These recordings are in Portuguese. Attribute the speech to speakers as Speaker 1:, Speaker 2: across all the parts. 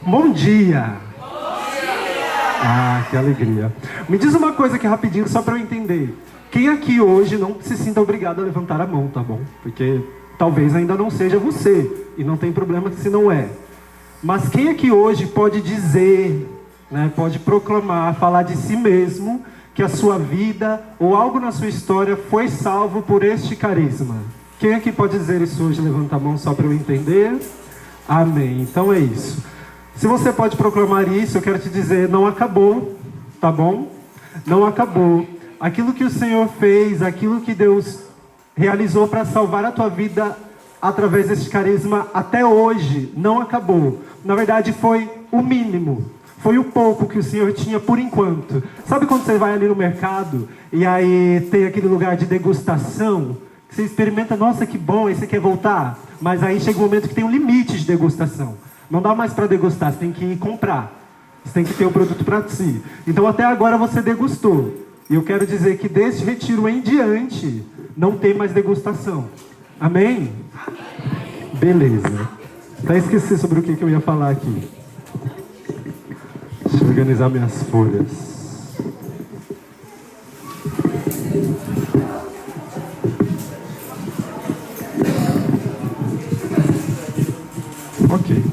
Speaker 1: Bom dia! Ah, que alegria. Me diz uma coisa aqui rapidinho, só para eu entender. Quem aqui hoje não se sinta obrigado a levantar a mão, tá bom? Porque talvez ainda não seja você, e não tem problema se não é. Mas quem aqui hoje pode dizer, né, pode proclamar, falar de si mesmo, que a sua vida ou algo na sua história foi salvo por este carisma? Quem aqui pode dizer isso hoje? Levanta a mão só para eu entender. Amém. Então é isso. Se você pode proclamar isso, eu quero te dizer, não acabou, tá bom? Não acabou. Aquilo que o Senhor fez, aquilo que Deus realizou para salvar a tua vida através deste carisma, até hoje, não acabou. Na verdade, foi o mínimo. Foi o pouco que o Senhor tinha por enquanto. Sabe quando você vai ali no mercado e aí tem aquele lugar de degustação? Você experimenta, nossa, que bom, aí você quer voltar. Mas aí chega um momento que tem um limite de degustação. Não dá mais para degustar, você tem que ir comprar. Você tem que ter o produto para si. Então até agora você degustou. E eu quero dizer que deste retiro em diante, não tem mais degustação. Amém? Beleza. Até esqueci sobre o que eu ia falar aqui. Deixa eu organizar minhas folhas. Ok.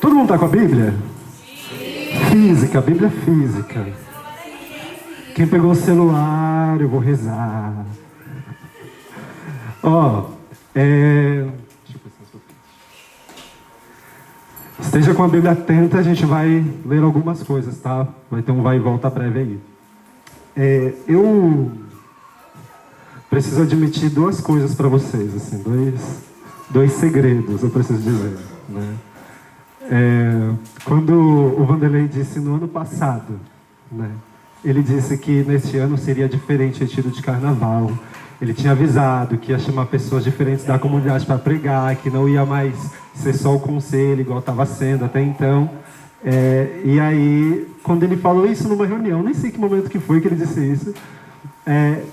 Speaker 1: Todo mundo está com a Bíblia? Física, Bíblia física. Quem pegou o celular, eu vou rezar. Esteja com a Bíblia atenta, a gente vai ler algumas coisas, tá? Vai ter um vai e volta breve aí. Eu preciso admitir duas coisas para vocês, assim, dois segredos, eu preciso dizer, né? Quando o Vanderlei disse no ano passado, né? Ele disse que neste ano seria diferente o retiro de carnaval. Ele tinha avisado que ia chamar pessoas diferentes da comunidade para pregar, que não ia mais ser só o conselho, igual estava sendo até então. E aí, quando ele falou isso numa reunião, nem sei que momento que foi que ele disse isso,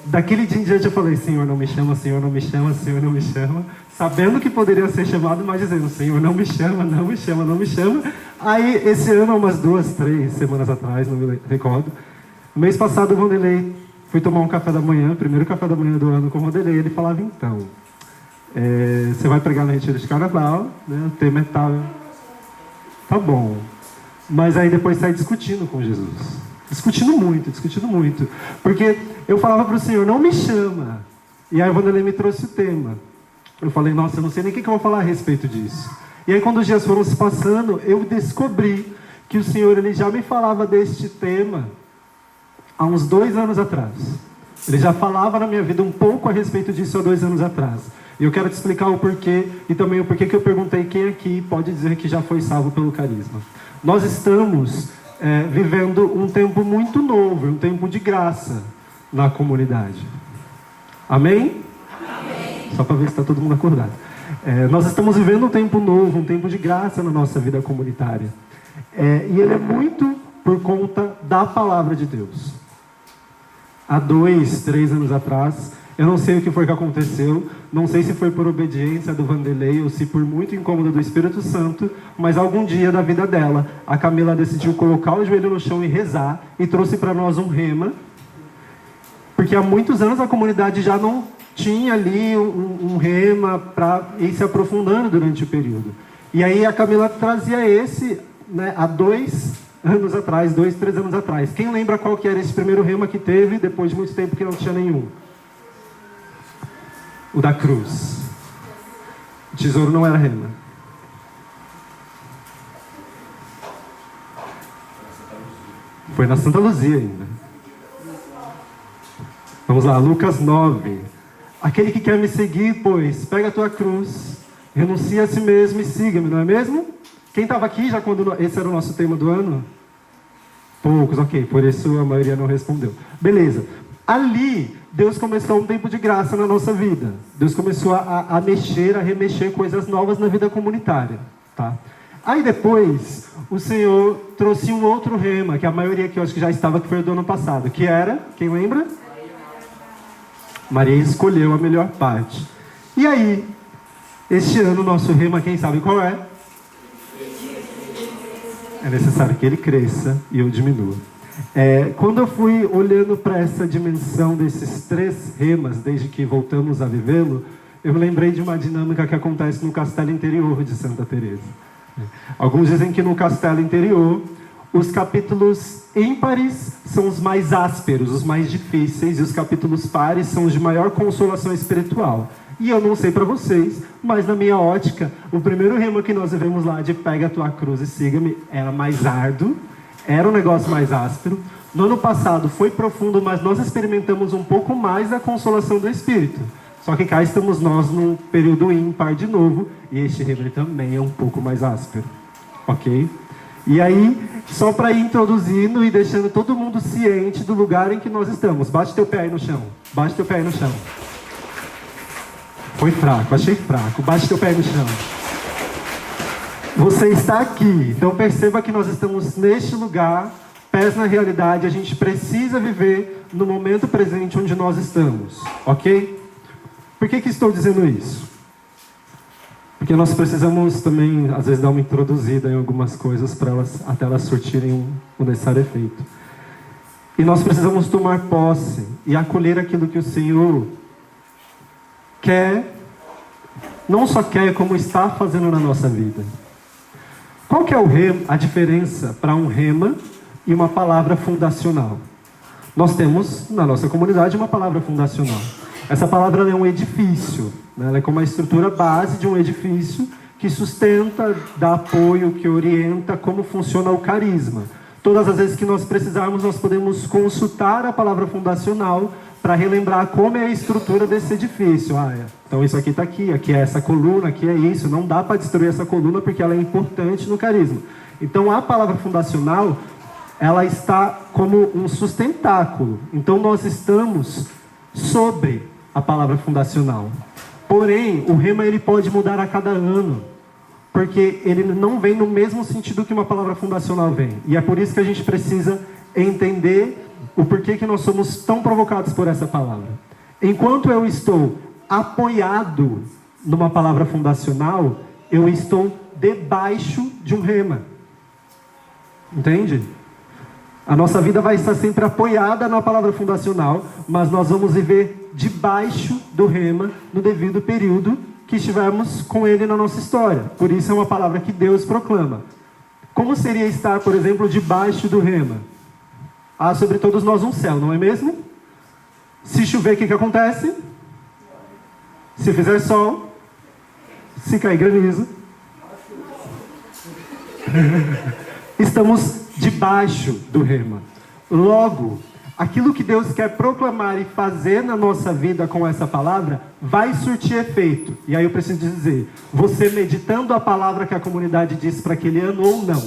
Speaker 1: daquele dia em diante eu falei, Senhor, não me chama, Senhor, não me chama, Senhor, não me chama, sabendo que poderia ser chamado, mas dizendo, Senhor, não me chama, não me chama, não me chama. Aí, esse ano, umas 2, 3 semanas atrás, não me recordo, no mês passado, o Vanderlei fui tomar um café da manhã, primeiro café da manhã do ano com o Vanderlei, ele falava, então, você vai pregar no retiro de carnaval, né? O tema é tal. Tá bom. Mas aí depois sai discutindo com Jesus. Discutindo muito. Porque eu falava para o Senhor, não me chama. E aí o Vanderlei me trouxe o tema. Eu falei, nossa, eu não sei nem o que eu vou falar a respeito disso. E aí quando os dias foram se passando, eu descobri que o Senhor ele já me falava deste tema há uns 2 anos atrás. Ele já falava na minha vida um pouco a respeito disso há 2 anos atrás. E eu quero te explicar o porquê, e também o porquê que eu perguntei quem aqui pode dizer que já foi salvo pelo carisma. Nós estamos vivendo um tempo muito novo, um tempo de graça na comunidade. Amém? Amém. Só para ver se está todo mundo acordado. Nós estamos vivendo um tempo novo, um tempo de graça na nossa vida comunitária. E ele é muito por conta da palavra de Deus. Há 2, 3 anos atrás, eu não sei o que foi que aconteceu, não sei se foi por obediência do Vanderlei ou se por muito incômodo do Espírito Santo, mas algum dia da vida dela, a Camila decidiu colocar o joelho no chão e rezar, e trouxe para nós um rema, porque há muitos anos a comunidade já não tinha ali um rema para ir se aprofundando durante o período. E aí a Camila trazia esse, né, há 2 anos atrás, 2, 3 anos atrás. Quem lembra qual que era esse primeiro rema que teve, depois de muito tempo que não tinha nenhum? O da cruz. O tesouro não era rema. Foi na Santa Luzia ainda. Vamos lá, Lucas 9. Aquele que quer me seguir, pois, pega a tua cruz, renuncia a si mesmo e siga-me, não é mesmo? Quem estava aqui já quando esse era o nosso tema do ano? Poucos, ok, por isso a maioria não respondeu. Beleza. Ali, Deus começou um tempo de graça na nossa vida. Deus começou a mexer, a remexer coisas novas na vida comunitária. Tá? Aí depois, o Senhor trouxe um outro rema, que a maioria aqui eu acho que já estava, que foi do ano passado. Que era, quem lembra? Maria escolheu a melhor parte. E aí, este ano, o nosso rema, quem sabe qual é? É necessário que ele cresça e eu diminua. Quando eu fui olhando para essa dimensão desses 3 remas, desde que voltamos a vivê-lo, eu me lembrei de uma dinâmica que acontece no castelo interior de Santa Teresa. Alguns dizem que no castelo interior, os capítulos ímpares são os mais ásperos, os mais difíceis, e os capítulos pares são os de maior consolação espiritual. E eu não sei para vocês, mas na minha ótica, o primeiro rema que nós vivemos lá de pega a tua cruz e siga-me era mais árduo, era um negócio mais áspero. No ano passado foi profundo, mas nós experimentamos um pouco mais da consolação do Espírito. Só que cá estamos nós num período ímpar de novo, e este rema também é um pouco mais áspero, ok? E aí, só para ir introduzindo e deixando todo mundo ciente do lugar em que nós estamos. Bate teu pé aí no chão, bate teu pé aí no chão. Foi fraco, achei fraco, bate teu pé aí no chão. Você está aqui, então perceba que nós estamos neste lugar, pés na realidade, a gente precisa viver no momento presente onde nós estamos, ok? Por que estou dizendo isso? Porque nós precisamos também, às vezes, dar uma introduzida em algumas coisas para elas, até elas surtirem o necessário efeito. E nós precisamos tomar posse e acolher aquilo que o Senhor quer, não só quer, como está fazendo na nossa vida. Qual que é a diferença para um rema e uma palavra fundacional? Nós temos, na nossa comunidade, uma palavra fundacional. Essa palavra é um edifício, né? Ela é como a estrutura base de um edifício que sustenta, dá apoio, que orienta como funciona o carisma. Todas as vezes que nós precisarmos, nós podemos consultar a palavra fundacional para relembrar como é a estrutura desse edifício. Então isso aqui está aqui é essa coluna, aqui é isso. Não dá para destruir essa coluna porque ela é importante no carisma. Então a palavra fundacional, ela está como um sustentáculo. Então nós estamos sobre a palavra fundacional. Porém, o rema ele pode mudar a cada ano, porque ele não vem no mesmo sentido que uma palavra fundacional vem. E é por isso que a gente precisa entender o porquê que nós somos tão provocados por essa palavra. Enquanto eu estou apoiado numa palavra fundacional, eu estou debaixo de um rema. Entende? A nossa vida vai estar sempre apoiada na palavra fundacional, mas nós vamos viver debaixo do rema no devido período que estivermos com ele na nossa história. Por isso é uma palavra que Deus proclama. Como seria estar, por exemplo, debaixo do rema? Há sobre todos nós um céu, não é mesmo? Se chover, o que acontece? Se fizer sol, se cair granizo. Estamos debaixo do rema. Logo, aquilo que Deus quer proclamar e fazer na nossa vida com essa palavra vai surtir efeito. E aí eu preciso dizer, você meditando a palavra que a comunidade diz para aquele ano ou não,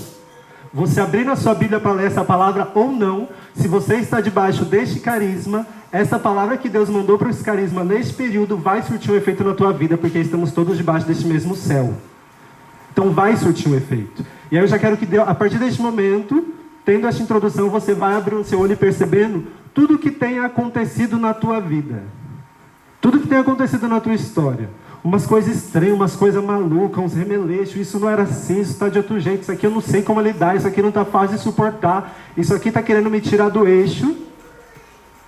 Speaker 1: você abrindo a sua Bíblia para ler essa palavra ou não, se você está debaixo deste carisma, essa palavra que Deus mandou para esse carisma neste período vai surtir um efeito na tua vida, porque estamos todos debaixo deste mesmo céu. Então vai surtir um efeito. E aí eu já quero que, a partir deste momento, tendo esta introdução, você vai abrindo o seu olho e percebendo tudo que tem acontecido na tua vida. Tudo que tem acontecido na tua história. Umas coisas estranhas, umas coisas malucas, uns remeleixos. Isso não era assim, isso está de outro jeito. Isso aqui eu não sei como lidar, isso aqui não está fácil de suportar. Isso aqui está querendo me tirar do eixo.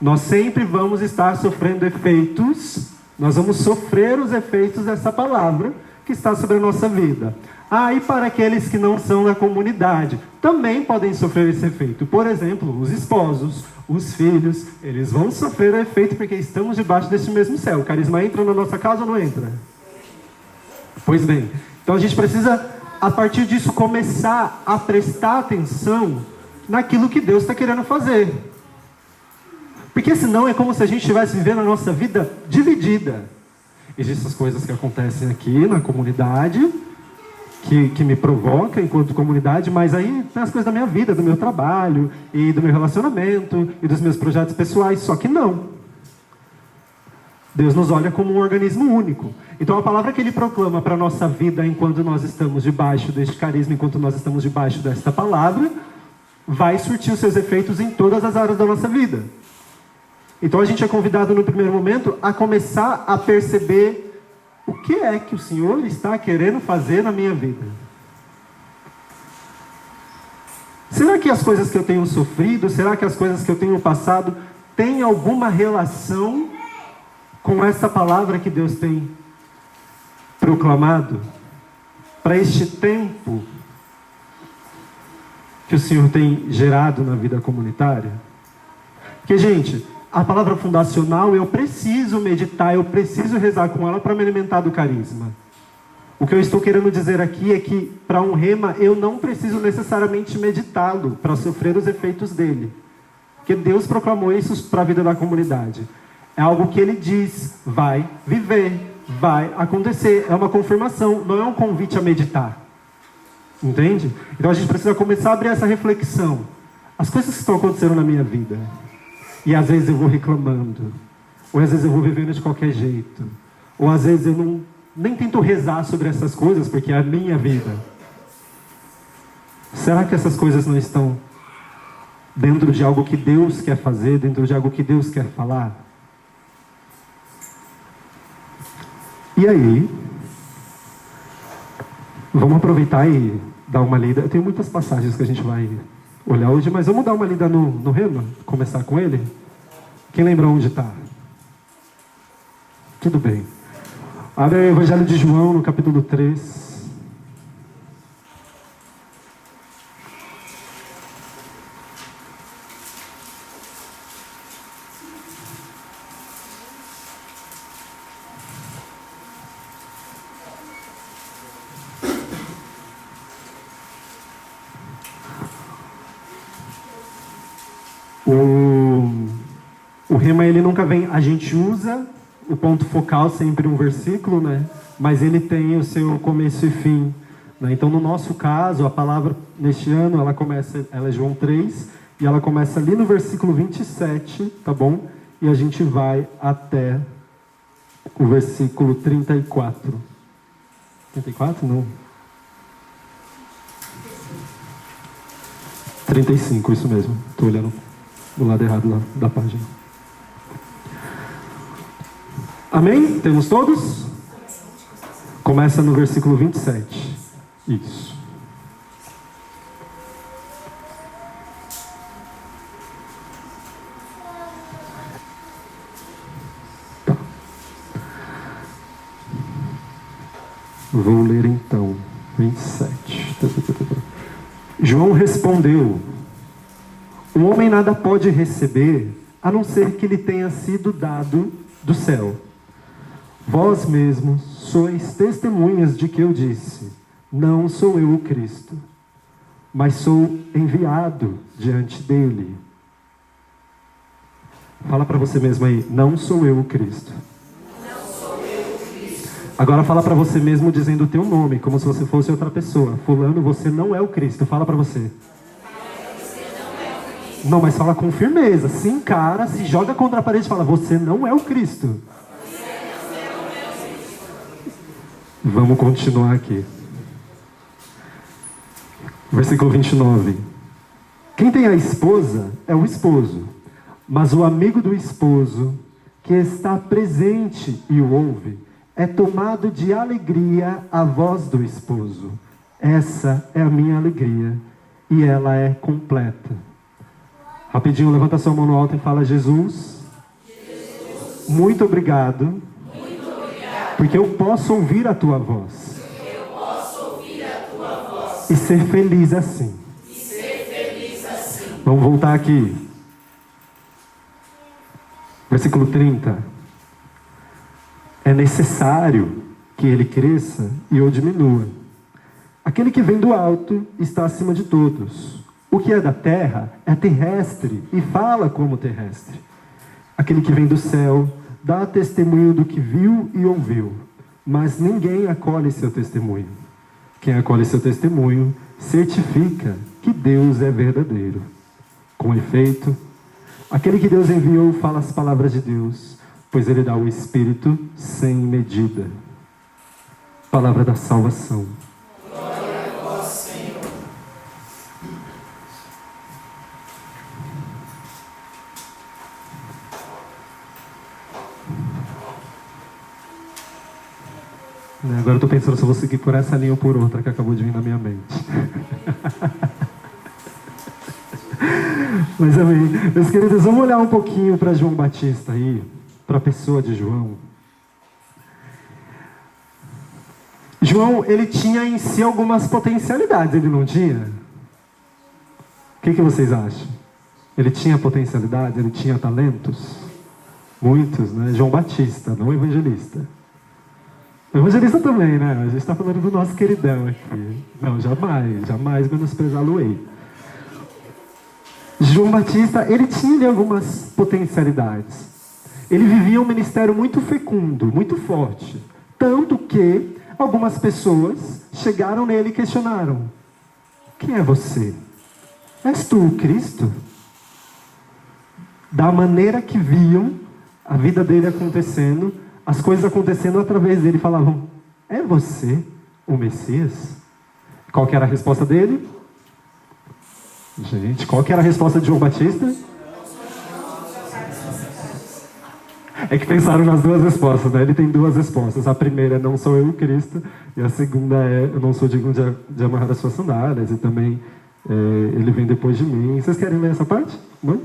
Speaker 1: Nós sempre vamos estar sofrendo efeitos. Nós vamos sofrer os efeitos dessa palavra que está sobre a nossa vida. E para aqueles que não são da comunidade, também podem sofrer esse efeito. Por exemplo, os esposos, os filhos, eles vão sofrer o efeito porque estamos debaixo desse mesmo céu. O carisma entra na nossa casa ou não entra? Pois bem, então a gente precisa, a partir disso, começar a prestar atenção naquilo que Deus está querendo fazer. Porque senão é como se a gente estivesse vivendo a nossa vida dividida. Existem as coisas que acontecem aqui na comunidade, que me provoca enquanto comunidade, mas aí tem as coisas da minha vida, do meu trabalho, e do meu relacionamento, e dos meus projetos pessoais, só que não. Deus nos olha como um organismo único. Então a palavra que Ele proclama para a nossa vida enquanto nós estamos debaixo deste carisma, enquanto nós estamos debaixo desta palavra, vai surtir os seus efeitos em todas as áreas da nossa vida. Então a gente é convidado no primeiro momento a começar a perceber o que é que o Senhor está querendo fazer na minha vida? será que as coisas que eu tenho sofrido, será que as coisas que eu tenho passado têm alguma relação com essa palavra que Deus tem proclamado para este tempo que o Senhor tem gerado na vida comunitária? Porque, gente, a palavra fundacional eu preciso meditar, eu preciso rezar com ela para me alimentar do carisma. O que eu estou querendo dizer aqui é que para um rema eu não preciso necessariamente meditá-lo para sofrer os efeitos dele. Porque Deus proclamou isso para a vida da comunidade. É algo que Ele diz, vai viver, vai acontecer. É uma confirmação, não é um convite a meditar. Entende? Então a gente precisa começar a abrir essa reflexão. As coisas que estão acontecendo na minha vida, e às vezes eu vou reclamando, ou às vezes eu vou vivendo de qualquer jeito, ou às vezes eu nem tento rezar sobre essas coisas, porque é a minha vida. Será que essas coisas não estão dentro de algo que Deus quer fazer, dentro de algo que Deus quer falar? E aí, vamos aproveitar e dar uma lida. Eu tenho muitas passagens que a gente vai olhar hoje, mas vamos dar uma lida no Rema? Começar com ele? Quem lembra onde está? Tudo bem. Abre o Evangelho de João, no capítulo 3. O rema, ele nunca vem, a gente usa o ponto focal sempre um versículo, né? Mas ele tem o seu começo e fim, né? Então, no nosso caso, a palavra neste ano, ela é João 3, e ela começa ali no versículo 27, tá bom? E a gente vai até o versículo 34. 34? Não. 35, isso mesmo. Estou olhando do lado errado da página. Amém? Temos todos? Começa no versículo 27. Isso. Tá. Vou ler então. 27. João respondeu: o homem nada pode receber, a não ser que lhe tenha sido dado do céu. Vós mesmos sois testemunhas de que eu disse: não sou eu o Cristo, mas sou enviado diante dele. Fala para você mesmo aí: não sou eu o Cristo. Não sou eu o Cristo. Agora fala para você mesmo dizendo o teu nome, como se você fosse outra pessoa. Fulano, você não é o Cristo. Fala para você. Não, mas fala com firmeza. Se encara, se joga contra a parede e fala: você não é o Cristo. Vamos continuar aqui. Versículo 29. Quem tem a esposa é o esposo, mas o amigo do esposo, que está presente e o ouve, é tomado de alegria a voz do esposo. Essa é a minha alegria, e ela é completa. Rapidinho, levanta sua mão no alto e fala: Jesus, muito obrigado, porque eu posso ouvir a tua voz, e ser feliz assim. Vamos voltar aqui. Versículo 30. É necessário que ele cresça e eu diminua. Aquele que vem do alto está acima de todos. O que é da terra é terrestre e fala como terrestre. Aquele que vem do céu dá testemunho do que viu e ouviu, mas ninguém acolhe seu testemunho. Quem acolhe seu testemunho certifica que Deus é verdadeiro. Com efeito, aquele que Deus enviou fala as palavras de Deus, pois ele dá o Espírito sem medida. Palavra da salvação.
Speaker 2: Glória a vós, Senhor.
Speaker 1: Agora eu estou pensando se eu vou seguir por essa linha ou por outra que acabou de vir na minha mente. Mas amém. Meus queridos, vamos olhar um pouquinho para João Batista aí, para a pessoa de João. João, ele tinha em si algumas potencialidades, ele não tinha? O que vocês acham? Ele tinha potencialidade, ele tinha talentos? Muitos, né? João Batista, não evangelista. Evangelista também, né? A gente está falando do nosso queridão aqui. Não, jamais menosprezá-lo-ei. João Batista, ele tinha ali algumas potencialidades. Ele vivia um ministério muito fecundo, muito forte. Tanto que algumas pessoas chegaram nele e questionaram: quem é você? És tu o Cristo? Da maneira que viam a vida dele acontecendo, as coisas acontecendo através dele, falavam: é você o Messias? Qual que era a resposta dele? Gente, qual que era a resposta de João Batista? É que pensaram nas duas respostas, né? Ele tem duas respostas. A primeira é: não sou eu o Cristo. E a segunda é: eu não sou digno de amarrar as suas sandálias. E também, ele vem depois de mim. Vocês querem ler essa parte? Não?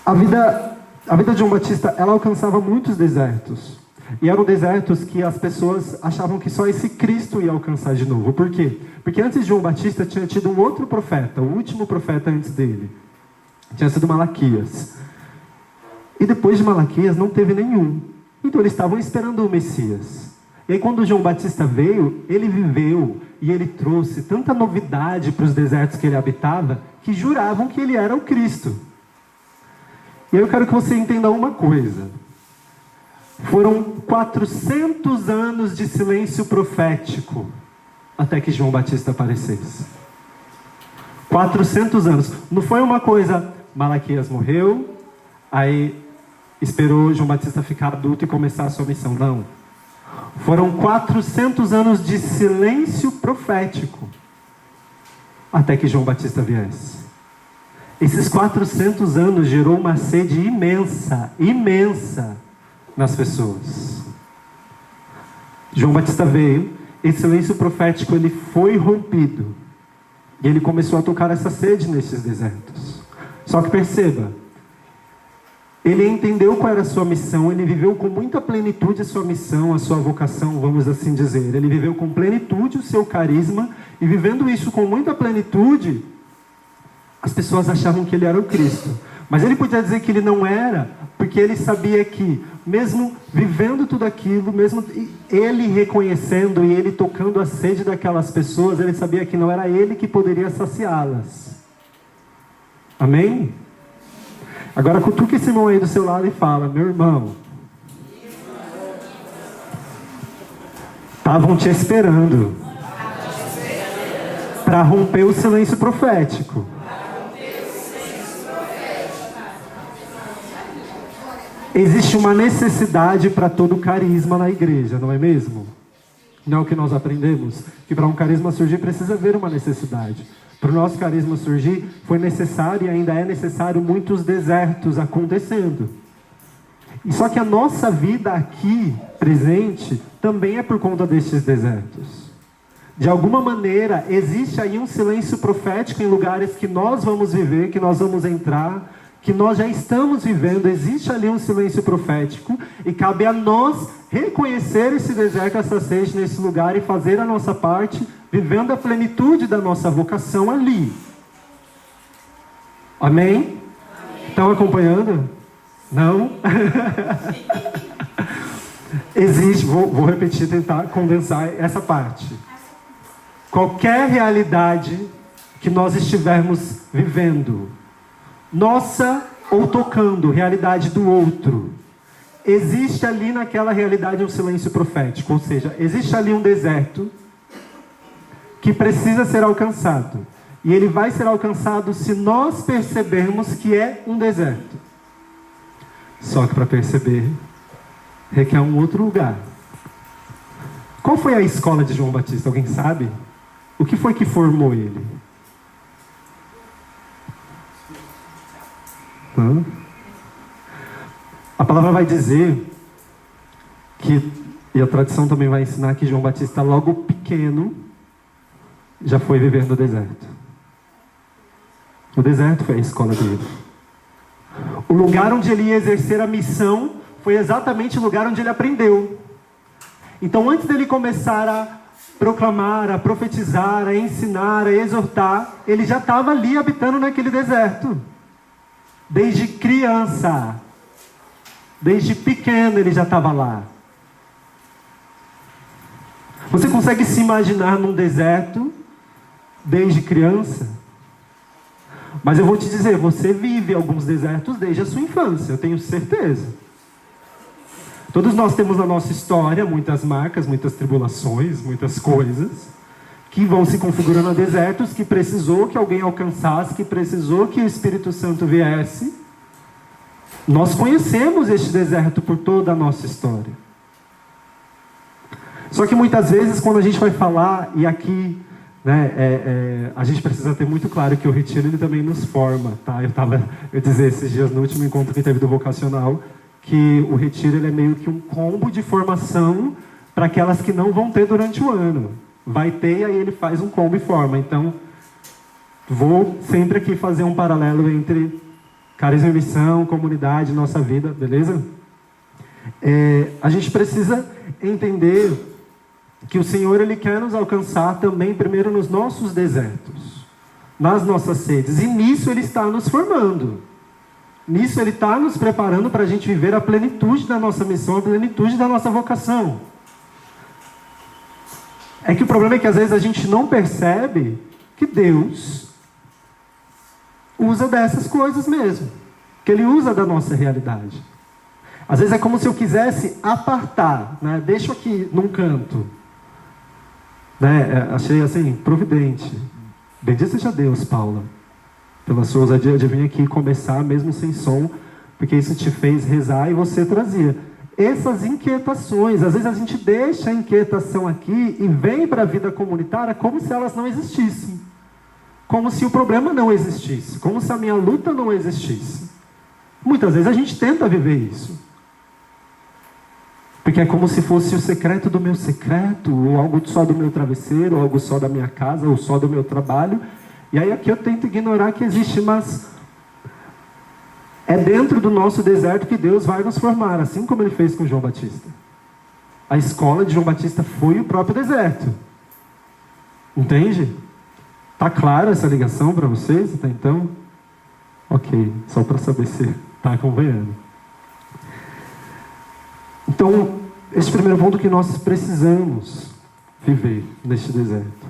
Speaker 1: A vida de João Batista, ela alcançava muitos desertos. E eram desertos que as pessoas achavam que só esse Cristo ia alcançar de novo. Por quê? Porque antes de João Batista tinha tido um outro profeta, o último profeta antes dele. Tinha sido Malaquias. E depois de Malaquias não teve nenhum. Então eles estavam esperando o Messias. E aí quando João Batista veio, ele viveu e ele trouxe tanta novidade para os desertos que ele habitava, que juravam que ele era o Cristo. E aí eu quero que você entenda uma coisa. Foram 400 anos de silêncio profético até que João Batista aparecesse. 400 anos. Não foi uma coisa: Malaquias morreu, aí esperou João Batista ficar adulto e começar a sua missão. Não. Foram 400 anos de silêncio profético até que João Batista viesse. Esses 400 anos gerou uma sede imensa, imensa nas pessoas. João Batista veio, esse silêncio profético ele foi rompido. E ele começou a tocar essa sede nesses desertos. Só que perceba, ele entendeu qual era a sua missão, ele viveu com muita plenitude a sua missão, a sua vocação, vamos assim dizer. Ele viveu com plenitude o seu carisma, e vivendo isso com muita plenitude, as pessoas achavam que ele era o Cristo. Mas ele podia dizer que ele não era, porque ele sabia que, mesmo vivendo tudo aquilo, mesmo ele reconhecendo e ele tocando a sede daquelas pessoas, ele sabia que não era ele que poderia saciá-las. Amém? Agora cutuque esse irmão aí do seu lado e fala: meu irmão, estavam te esperando para romper o silêncio profético. Existe uma necessidade para todo carisma na igreja, não é mesmo? Não é o que nós aprendemos? Que para um carisma surgir precisa haver uma necessidade. Para o nosso carisma surgir, foi necessário e ainda é necessário muitos desertos acontecendo. E só que a nossa vida aqui, presente, também é por conta destes desertos. De alguma maneira, existe aí um silêncio profético em lugares que nós vamos viver, que nós vamos entrar, que nós já estamos vivendo. Existe ali um silêncio profético e cabe a nós reconhecer esse deserto, essa sede nesse lugar e fazer a nossa parte, vivendo a plenitude da nossa vocação ali. Amém? Estão acompanhando? Não? Existe, vou repetir, tentar condensar essa parte. Qualquer realidade que nós estivermos vivendo, nossa ou tocando, realidade do outro, existe ali naquela realidade um silêncio profético. Ou seja, existe ali um deserto que precisa ser alcançado. E ele vai ser alcançado se nós percebermos que é um deserto. Só que para perceber, requer um outro lugar. Qual foi a escola de João Batista? Alguém sabe? O que foi que formou ele? A palavra vai dizer que, e a tradição também vai ensinar, que João Batista, logo pequeno, já foi viver no deserto. O deserto foi a escola dele. O lugar onde ele ia exercer a missão foi exatamente o lugar onde ele aprendeu. Então, antes dele começar a proclamar, a profetizar, a ensinar, a exortar, ele já estava ali habitando naquele deserto. Desde criança, desde pequeno ele já estava lá. Você consegue se imaginar num deserto desde criança? Mas eu vou te dizer, você vive alguns desertos desde a sua infância, eu tenho certeza. Todos nós temos na nossa história muitas marcas, muitas tribulações, muitas coisas que vão se configurando a desertos, que precisou que alguém alcançasse, que precisou que o Espírito Santo viesse. Nós conhecemos este deserto por toda a nossa história. Só que muitas vezes quando a gente vai falar, e aqui a gente precisa ter muito claro que o retiro ele também nos forma, tá? Eu dizia esses dias no último encontro que teve do vocacional, que o retiro ele é meio que um combo de formação para aquelas que não vão ter durante o ano. Vai ter e aí ele faz um combo e forma. Então, vou sempre aqui fazer um paralelo entre carisma e missão, comunidade, nossa vida, beleza? A gente precisa entender que o Senhor ele quer nos alcançar também primeiro nos nossos desertos, nas nossas sedes, e nisso ele está nos formando. Nisso ele está nos preparando para a gente viver a plenitude da nossa missão, a plenitude da nossa vocação. É que o problema é que às vezes a gente não percebe que Deus usa dessas coisas mesmo, que Ele usa da nossa realidade. Às vezes é como se eu quisesse apartar, né? Deixo aqui num canto, né? Achei assim, providente. Bendito seja Deus, Paula, pela sua ousadia de vir aqui começar mesmo sem som, porque isso te fez rezar e você trazia essas inquietações. Às vezes a gente deixa a inquietação aqui e vem para a vida comunitária como se elas não existissem, como se o problema não existisse, como se a minha luta não existisse. Muitas vezes a gente tenta viver isso, porque é como se fosse o secreto do meu secreto, ou algo só do meu travesseiro, ou algo só da minha casa, ou só do meu trabalho. E aí aqui eu tento ignorar que existe, mas é dentro do nosso deserto que Deus vai nos formar, assim como Ele fez com João Batista. A escola de João Batista foi o próprio deserto. Entende? Tá clara essa ligação para vocês até então? Ok, só para saber se está acompanhando. Então, esse primeiro ponto que nós precisamos viver neste deserto.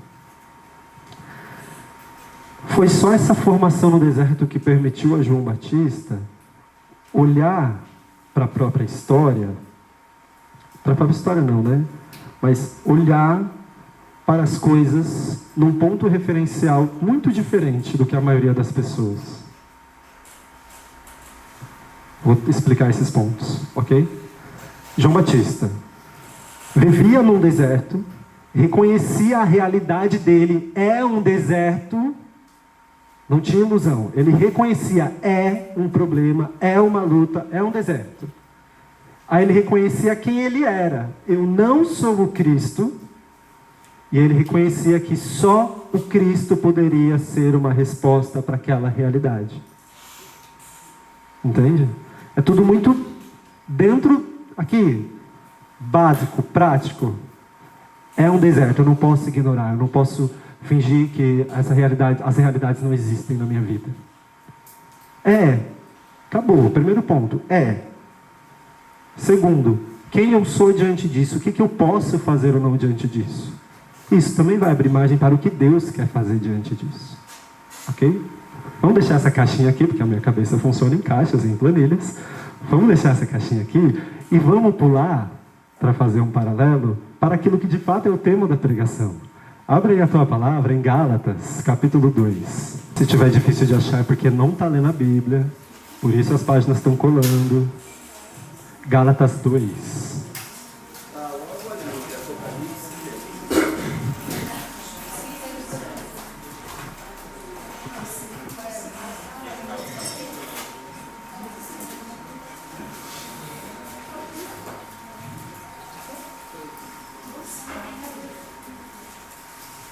Speaker 1: Foi só essa formação no deserto que permitiu a João Batista olhar para a própria história, para a própria história não, né? Mas olhar para as coisas num ponto referencial muito diferente do que a maioria das pessoas. Vou explicar esses pontos, ok? João Batista vivia num deserto, reconhecia a realidade dele, é um deserto. Não tinha ilusão, ele reconhecia, é um problema, é uma luta, é um deserto. Aí ele reconhecia quem ele era, eu não sou o Cristo, e ele reconhecia que só o Cristo poderia ser uma resposta para aquela realidade. Entende? É tudo muito dentro, aqui, básico, prático. É um deserto, eu não posso ignorar, eu não posso fingir que as realidades não existem na minha vida. Acabou, primeiro ponto, Segundo, quem eu sou diante disso? O que eu posso fazer ou não diante disso? Isso também vai abrir margem para o que Deus quer fazer diante disso. Ok? Vamos deixar essa caixinha aqui, porque a minha cabeça funciona em caixas, em planilhas. Vamos deixar essa caixinha aqui e vamos pular para fazer um paralelo para aquilo que de fato é o tema da pregação. Abre aí a tua palavra em Gálatas, capítulo 2. Se tiver difícil de achar é porque não está lendo a Bíblia, por isso as páginas estão colando. Gálatas 2.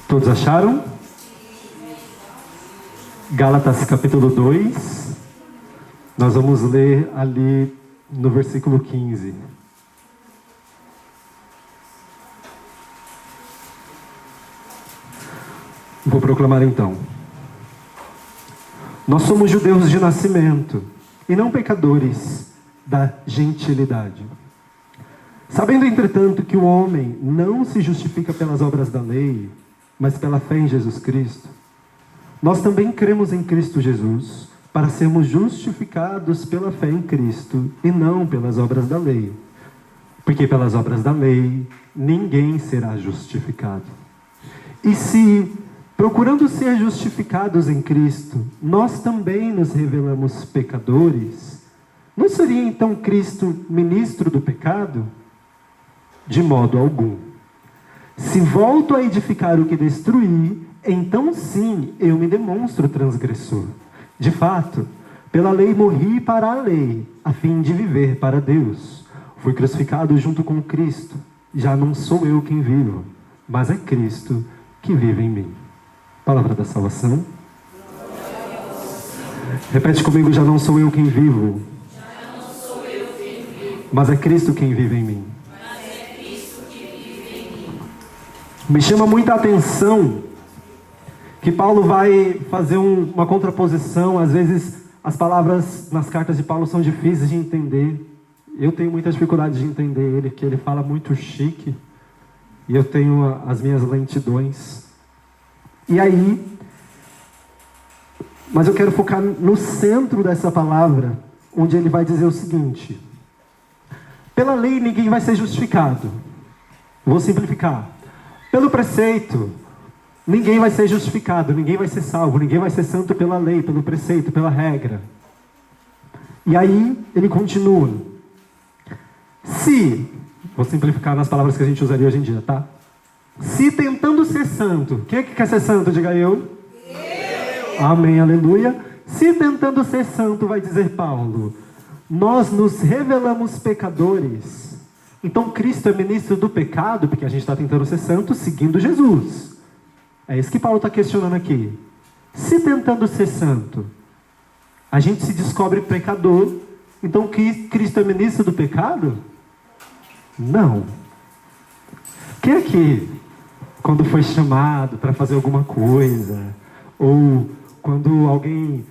Speaker 1: Todos acharam? Gálatas capítulo 2, nós vamos ler ali no versículo 15. Vou proclamar então. Nós somos judeus de nascimento e não pecadores da gentilidade. Sabendo, entretanto, que o homem não se justifica pelas obras da lei, mas pela fé em Jesus Cristo, nós também cremos em Cristo Jesus para sermos justificados pela fé em Cristo e não pelas obras da lei. Porque pelas obras da lei ninguém será justificado. E se, procurando ser justificados em Cristo, nós também nos revelamos pecadores, não seria então Cristo ministro do pecado? De modo algum. Se volto a edificar o que destruí, então sim eu me demonstro transgressor. De fato, pela lei morri para a lei, a fim de viver para Deus. Fui crucificado junto com Cristo. Já não sou eu quem vivo, mas é Cristo que vive em mim. Palavra da salvação. Repete comigo: já não sou eu quem vivo, mas é Cristo quem vive em mim. Me chama muita atenção que Paulo vai fazer uma contraposição. Às vezes as palavras nas cartas de Paulo são difíceis de entender. Eu tenho muita dificuldade de entender ele, que ele fala muito chique. E eu tenho as minhas lentidões. E aí, mas eu quero focar no centro dessa palavra, onde ele vai dizer o seguinte: pela lei ninguém vai ser justificado. Vou simplificar. Pelo preceito, ninguém vai ser justificado, ninguém vai ser salvo, ninguém vai ser santo pela lei, pelo preceito, pela regra. E aí, ele continua. Se, vou simplificar nas palavras que a gente usaria hoje em dia, tá? Se tentando ser santo, quem é que quer ser santo? Diga eu. Amém, aleluia. Se tentando ser santo, vai dizer Paulo, nós nos revelamos pecadores. Então Cristo é ministro do pecado, porque a gente está tentando ser santo seguindo Jesus. É isso que Paulo está questionando aqui. Se tentando ser santo, a gente se descobre pecador, então Cristo é ministro do pecado? Não. Quem aqui, quando foi chamado para fazer alguma coisa, ou quando alguém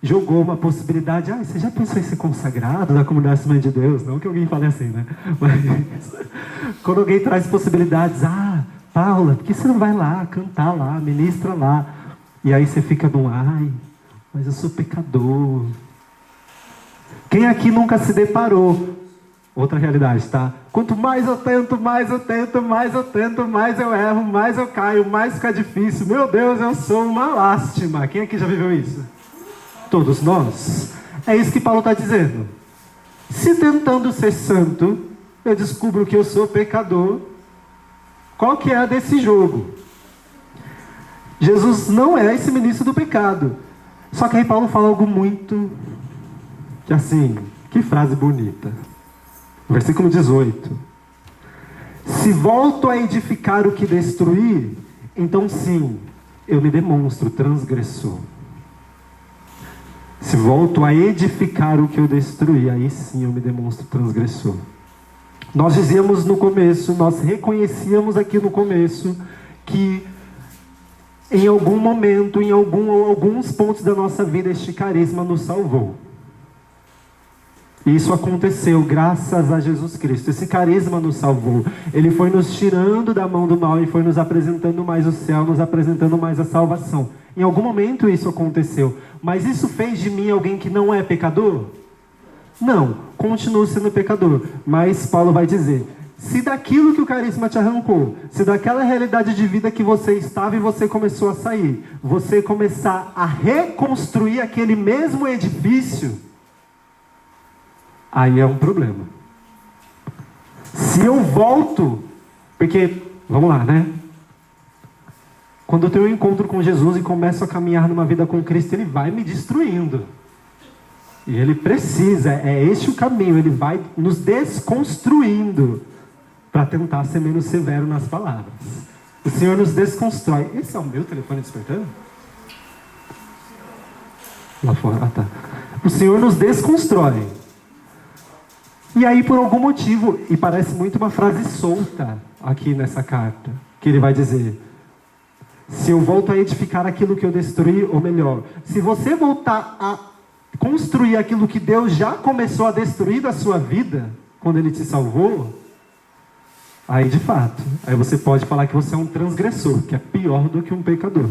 Speaker 1: jogou uma possibilidade, você já pensou em ser consagrado da comunidade Assembleia de Deus? Não que alguém fale assim, né? Mas quando alguém traz possibilidades, Paula, por que você não vai lá, cantar lá, ministra lá? E aí você fica mas eu sou pecador. Quem aqui nunca se deparou? Outra realidade, tá? Quanto mais eu tento, mais eu tento, mais eu tento, mais eu erro, mais eu caio, mais fica difícil. Meu Deus, eu sou uma lástima. Quem aqui já viveu isso? Todos nós. É isso que Paulo está dizendo. Se tentando ser santo, eu descubro que eu sou pecador, qual que é a desse jogo? Jesus não é esse ministro do pecado. Só que aí Paulo fala algo muito, que frase bonita. Versículo 18. Se volto a edificar o que destruí, então sim, eu me demonstro transgressor. Se volto a edificar o que eu destruí, aí sim eu me demonstro transgressor. Nós dizíamos no começo, nós reconhecíamos aqui no começo, que em algum momento, em alguns pontos da nossa vida, este carisma nos salvou. Isso aconteceu graças a Jesus Cristo. Esse carisma nos salvou. Ele foi nos tirando da mão do mal e foi nos apresentando mais o céu, nos apresentando mais a salvação. Em algum momento isso aconteceu. Mas isso fez de mim alguém que não é pecador? Não, continuo sendo pecador. Mas Paulo vai dizer, se daquilo que o carisma te arrancou, se daquela realidade de vida que você estava e você começou a sair, você começar a reconstruir aquele mesmo edifício, aí é um problema. Se eu volto, porque, vamos lá, né? Quando eu tenho um encontro com Jesus e começo a caminhar numa vida com Cristo, Ele vai me destruindo. E Ele precisa, é este o caminho, Ele vai nos desconstruindo para tentar ser menos severo nas palavras. O Senhor nos desconstrói. Esse é o meu telefone despertando? Lá fora, ah, tá. O Senhor nos desconstrói. E aí, por algum motivo, e parece muito uma frase solta aqui nessa carta, que ele vai dizer: se eu volto a edificar aquilo que eu destruí, ou melhor, se você voltar a construir aquilo que Deus já começou a destruir da sua vida, quando Ele te salvou, aí de fato, aí você pode falar que você é um transgressor, que é pior do que um pecador.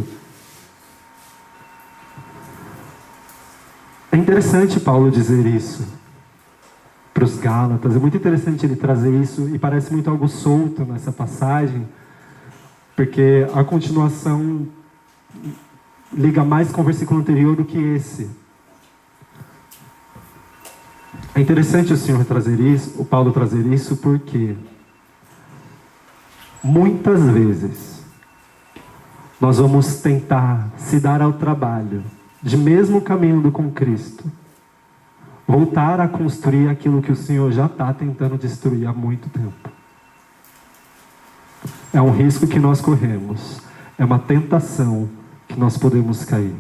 Speaker 1: É interessante Paulo dizer isso para os Gálatas, é muito interessante ele trazer isso, e parece muito algo solto nessa passagem, porque a continuação liga mais com o versículo anterior do que esse. É interessante o Senhor trazer isso, o Paulo trazer isso, porque muitas vezes nós vamos tentar se dar ao trabalho de, mesmo caminhando com Cristo, voltar a construir aquilo que o Senhor já está tentando destruir há muito tempo. É um risco que nós corremos, é uma tentação que nós podemos cair,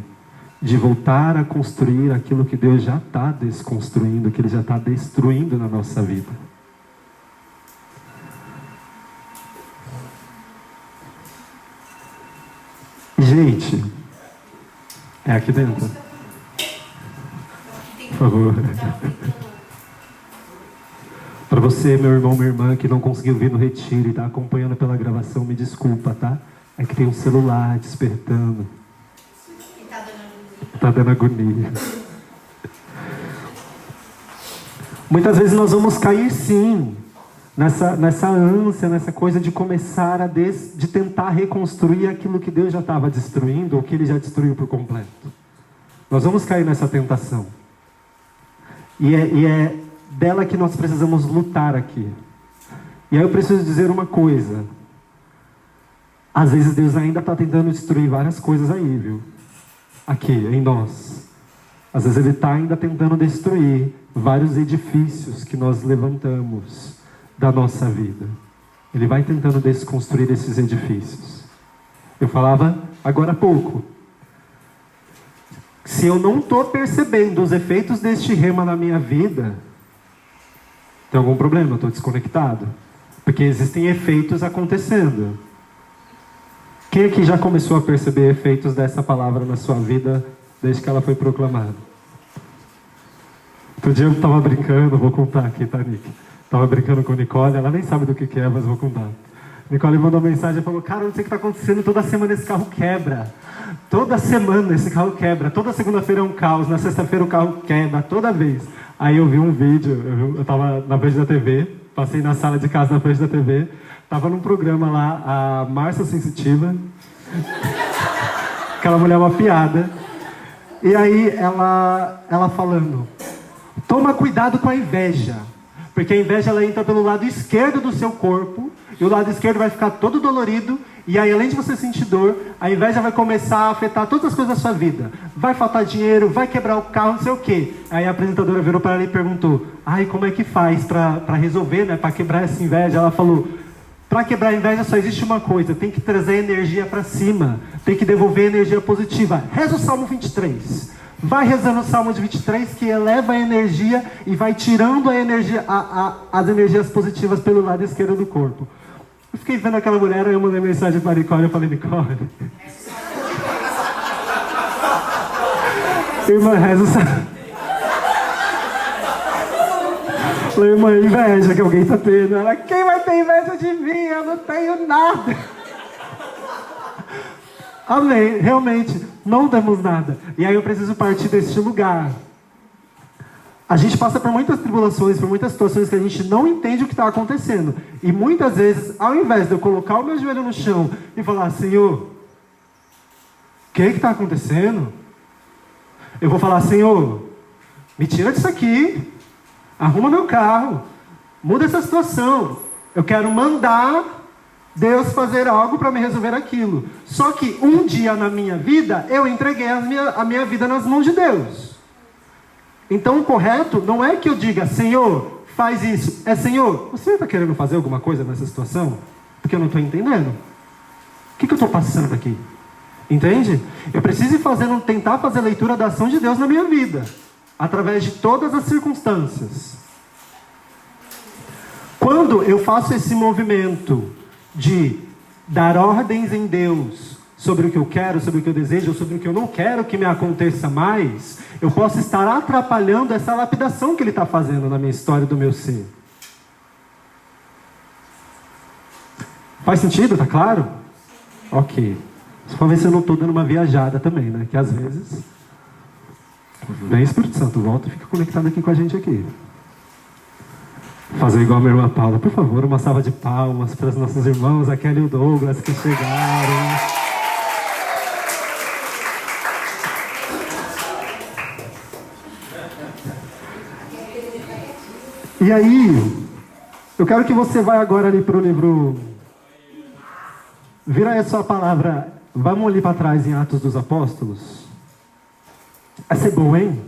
Speaker 1: de voltar a construir aquilo que Deus já está desconstruindo, que Ele já está destruindo na nossa vida. Gente, é aqui dentro? Por favor. Para você, meu irmão, minha irmã, que não conseguiu vir no retiro e está acompanhando pela gravação, me desculpa, tá? É que tem um celular despertando. Está dando agonia. Muitas vezes nós vamos cair sim nessa ânsia, nessa coisa de começar de tentar reconstruir aquilo que Deus já estava destruindo, ou que Ele já destruiu por completo. Nós vamos cair nessa tentação. E é dela que nós precisamos lutar aqui. E aí eu preciso dizer uma coisa. Às vezes Deus ainda está tentando destruir várias coisas aí, viu? Aqui, em nós. Às vezes Ele está ainda tentando destruir vários edifícios que nós levantamos da nossa vida. Ele vai tentando desconstruir esses edifícios. Eu falava agora há pouco. Se eu não estou percebendo os efeitos deste rema na minha vida, tem algum problema, eu estou desconectado. Porque existem efeitos acontecendo. Quem aqui já começou a perceber efeitos dessa palavra na sua vida desde que ela foi proclamada? Outro dia eu estava brincando, vou contar aqui, tá, Nick? Estava brincando com a Nicole, ela nem sabe do que é, mas vou contar. Nicole mandou uma mensagem e falou: cara, não sei o que está acontecendo, toda semana esse carro quebra. Toda semana esse carro quebra. Toda segunda-feira é um caos, na sexta-feira o carro quebra, toda vez. Aí eu vi um vídeo, eu estava na frente da TV, passei na sala de casa na frente da TV, estava num programa lá, a Márcia Sensitiva, aquela mulher é uma piada, e aí ela falando: toma cuidado com a inveja, porque a inveja ela entra pelo lado esquerdo do seu corpo, e o lado esquerdo vai ficar todo dolorido, e aí além de você sentir dor, a inveja vai começar a afetar todas as coisas da sua vida. Vai faltar dinheiro, vai quebrar o carro, não sei o quê. Aí a apresentadora virou para ela e perguntou: ai, como é que faz para resolver, né, para quebrar essa inveja? Ela falou: para quebrar a inveja só existe uma coisa, tem que trazer energia para cima, tem que devolver energia positiva. Reza o Salmo 23. Vai rezando o Salmo de 23, que eleva a energia e vai tirando a energia, as energias positivas pelo lado esquerdo do corpo. Eu fiquei vendo aquela mulher, aí eu mandei mensagem para a Nicole, eu falei: Nicole, irmã, reza o Salmo. Falei: irmã, inveja que alguém está tendo. Ela: quem vai ter inveja de mim? Eu não tenho nada. Amém, realmente, não temos nada. E aí eu preciso partir deste lugar. A gente passa por muitas tribulações, por muitas situações que a gente não entende o que está acontecendo. E muitas vezes, ao invés de eu colocar o meu joelho no chão e falar: Senhor, o que está acontecendo? Eu vou falar: Senhor, me tira disso aqui, arruma meu carro, muda essa situação. Eu quero mandar Deus fazer algo para me resolver aquilo. Só que um dia na minha vida, eu entreguei a minha vida nas mãos de Deus. Então o correto não é que eu diga: Senhor, faz isso. É: Senhor, o Senhor está querendo fazer alguma coisa nessa situação? Porque eu não estou entendendo. O que eu estou passando aqui? Entende? Eu preciso tentar fazer a leitura da ação de Deus na minha vida, através de todas as circunstâncias. Quando eu faço esse movimento de dar ordens em Deus sobre o que eu quero, sobre o que eu desejo, ou sobre o que eu não quero que me aconteça mais, eu posso estar atrapalhando essa lapidação que Ele está fazendo na minha história, do meu ser. Faz sentido? Tá claro? Ok. Só para ver se eu não estou dando uma viajada também, né? Que às vezes... Vem Espírito Santo, volta e fica conectado aqui com a gente aqui. Fazer igual a minha irmã Paula. Por favor, uma salva de palmas para os nossos irmãos, a Kelly e o Douglas, que chegaram. E aí, eu quero que você vá agora ali para o livro... Vira aí a sua palavra... Vamos ali para trás em Atos dos Apóstolos. Essa é boa, hein?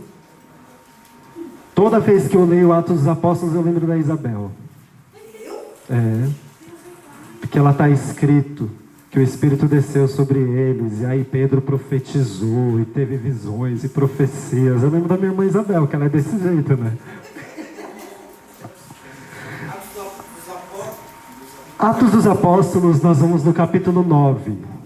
Speaker 1: Toda vez que eu leio Atos dos Apóstolos, eu lembro da Isabel. Porque ela está escrito que o Espírito desceu sobre eles, e aí Pedro profetizou, e teve visões e profecias. Eu lembro da minha irmã Isabel, que ela é desse jeito, né? Atos dos Apóstolos, nós vamos no capítulo 9.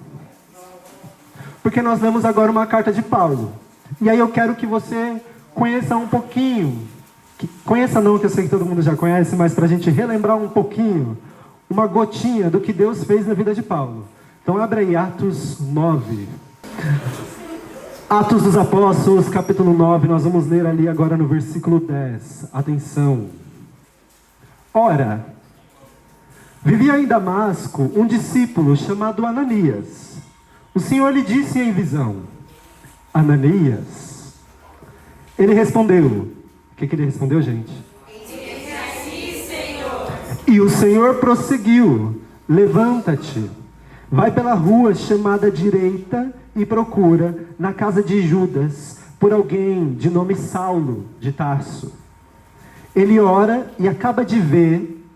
Speaker 1: Porque nós lemos agora uma carta de Paulo. E aí eu quero que você conheça um pouquinho. Conheça não, que eu sei que todo mundo já conhece, mas para a gente relembrar um pouquinho, uma gotinha do que Deus fez na vida de Paulo. Então abre aí Atos 9. Atos dos Apóstolos, capítulo 9, nós vamos ler ali agora no versículo 10. Atenção. Ora, vivia em Damasco um discípulo chamado Ananias. O Senhor lhe disse em visão: Ananias. Ele respondeu. O que ele respondeu, gente?
Speaker 2: Eis-me aqui, Senhor.
Speaker 1: E o Senhor prosseguiu: levanta-te, vai pela rua chamada Direita e procura na casa de Judas por alguém de nome Saulo de Tarso. Ele ora e acaba de ver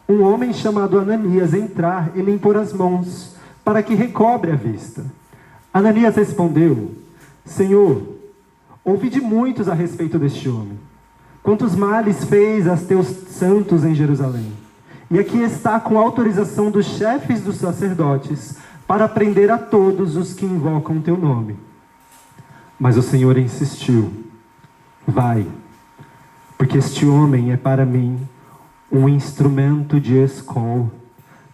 Speaker 1: um homem chamado Ananias entrar e lhe impor as mãos para que recobre a vista. Ananias respondeu: Senhor, ouvi de muitos a respeito deste homem. Quantos males fez aos teus santos em Jerusalém. E aqui está com autorização dos chefes dos sacerdotes para prender a todos os que invocam teu nome. Mas o Senhor insistiu: vai, porque este homem é para mim um instrumento de escol,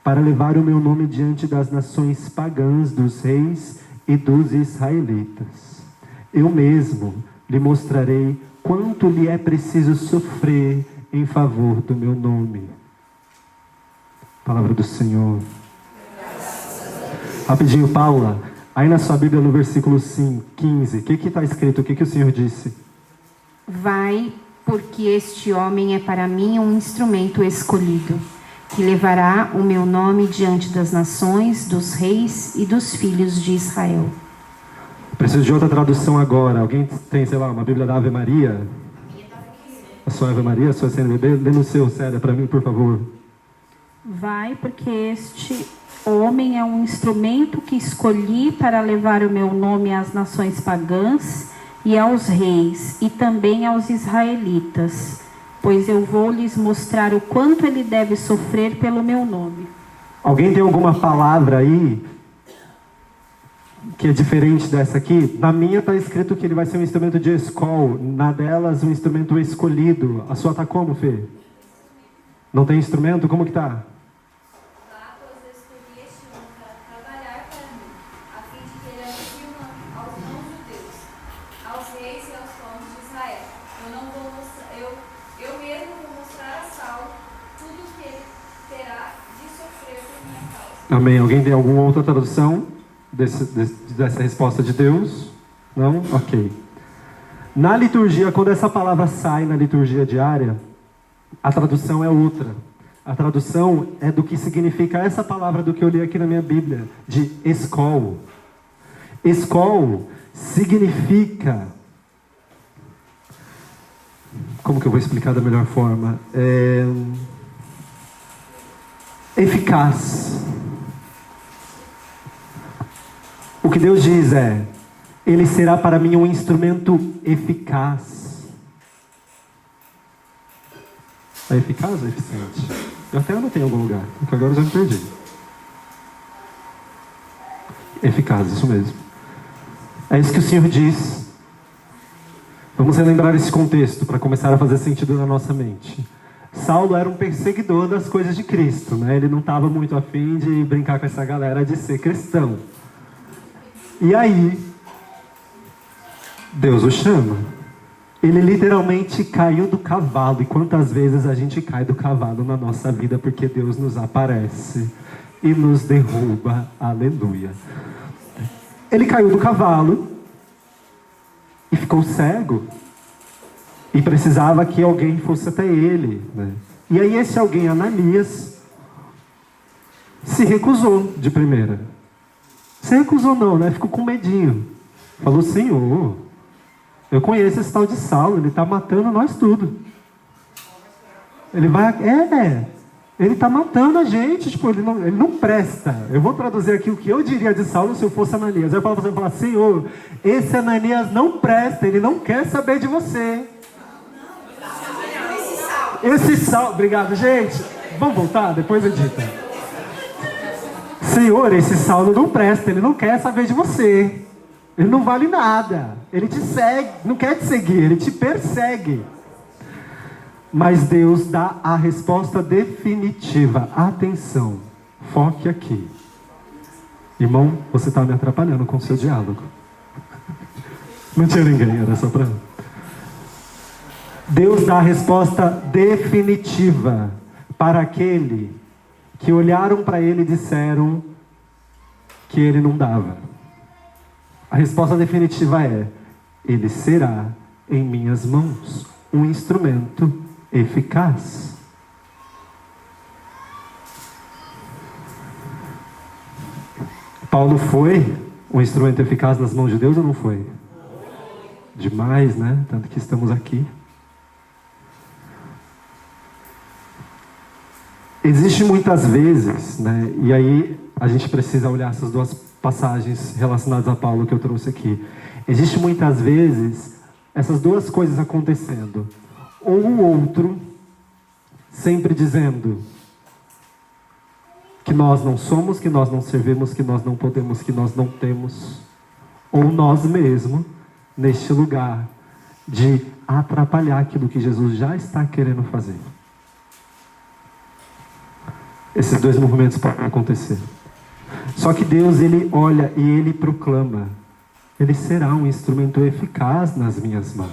Speaker 1: para levar o meu nome diante das nações pagãs, dos reis e dos israelitas. Eu mesmo lhe mostrarei quanto lhe é preciso sofrer em favor do meu nome. Palavra do Senhor. Rapidinho, Paula, aí na sua Bíblia no versículo 15, o que está escrito? O que o Senhor disse?
Speaker 3: Vai, porque este homem é para mim um instrumento escolhido, que levará o meu nome diante das nações, dos reis e dos filhos de Israel.
Speaker 1: Preciso de outra tradução agora. Alguém tem, sei lá, uma Bíblia da Ave Maria? A sua Ave Maria, a sua CNBB? Lê no seu, Célia, para mim, por favor.
Speaker 3: Vai, porque este homem é um instrumento que escolhi para levar o meu nome às nações pagãs e aos reis, e também aos israelitas, pois eu vou lhes mostrar o quanto ele deve sofrer pelo meu nome.
Speaker 1: Alguém tem alguma palavra aí que é diferente dessa aqui? Na minha está escrito que ele vai ser um instrumento de escol, na delas um instrumento escolhido. A sua está como, Fê? Não tem instrumento? Como que está? Amém. Alguém tem alguma outra tradução dessa resposta de Deus? Não? Ok. Na liturgia, quando essa palavra sai na liturgia diária, a tradução é outra. A tradução é do que significa essa palavra do que eu li aqui na minha Bíblia, de escol. Escol significa... Como que eu vou explicar da melhor forma? Eficaz. O que Deus diz é: ele será para mim um instrumento eficaz. É eficaz ou eficiente? Eu até anotei em algum lugar, porque agora eu já me perdi. Eficaz, isso mesmo. É isso que o Senhor diz. Vamos relembrar esse contexto para começar a fazer sentido na nossa mente. Saulo era um perseguidor das coisas de Cristo, né? Ele não estava muito afim de brincar com essa galera de ser cristão. E aí, Deus o chama. Ele literalmente caiu do cavalo. E quantas vezes a gente cai do cavalo na nossa vida porque Deus nos aparece e nos derruba. Aleluia. Ele caiu do cavalo e ficou cego. E precisava que alguém fosse até ele, né? E aí esse alguém, Ananias, se recusou de primeira. Se recusou não, né? Ficou com medinho. Falou: Senhor, eu conheço esse tal de Saulo, ele está matando nós tudo. Ele vai... ele está matando a gente, tipo, ele não presta. Eu vou traduzir aqui o que eu diria de Saulo se eu fosse Ananias. Eu ia falar: Senhor, esse Ananias não presta, ele não quer saber de você. Esse Saulo... Obrigado, gente. Vamos voltar? Depois edita. Senhor, esse Saulo não presta, ele não quer saber de você. Ele não vale nada. Ele te segue, não quer te seguir, ele te persegue. Mas Deus dá a resposta definitiva. Atenção, foque aqui. Irmão, você está me atrapalhando com o seu diálogo. Não tinha ninguém, era só para... Deus dá a resposta definitiva para aquele que olharam para ele e disseram que ele não dava. A resposta definitiva é: ele será em minhas mãos um instrumento eficaz. Paulo foi um instrumento eficaz nas mãos de Deus ou não foi? Demais, né? Tanto que estamos aqui. Existe muitas vezes, né? E aí a gente precisa olhar essas duas passagens relacionadas a Paulo que eu trouxe aqui. Existe muitas vezes essas duas coisas acontecendo. Ou o outro sempre dizendo que nós não somos, que nós não servimos, que nós não podemos, que nós não temos. Ou nós mesmos neste lugar de atrapalhar aquilo que Jesus já está querendo fazer. Esses dois movimentos podem acontecer. Só que Deus, ele olha e ele proclama: ele será um instrumento eficaz nas minhas mãos.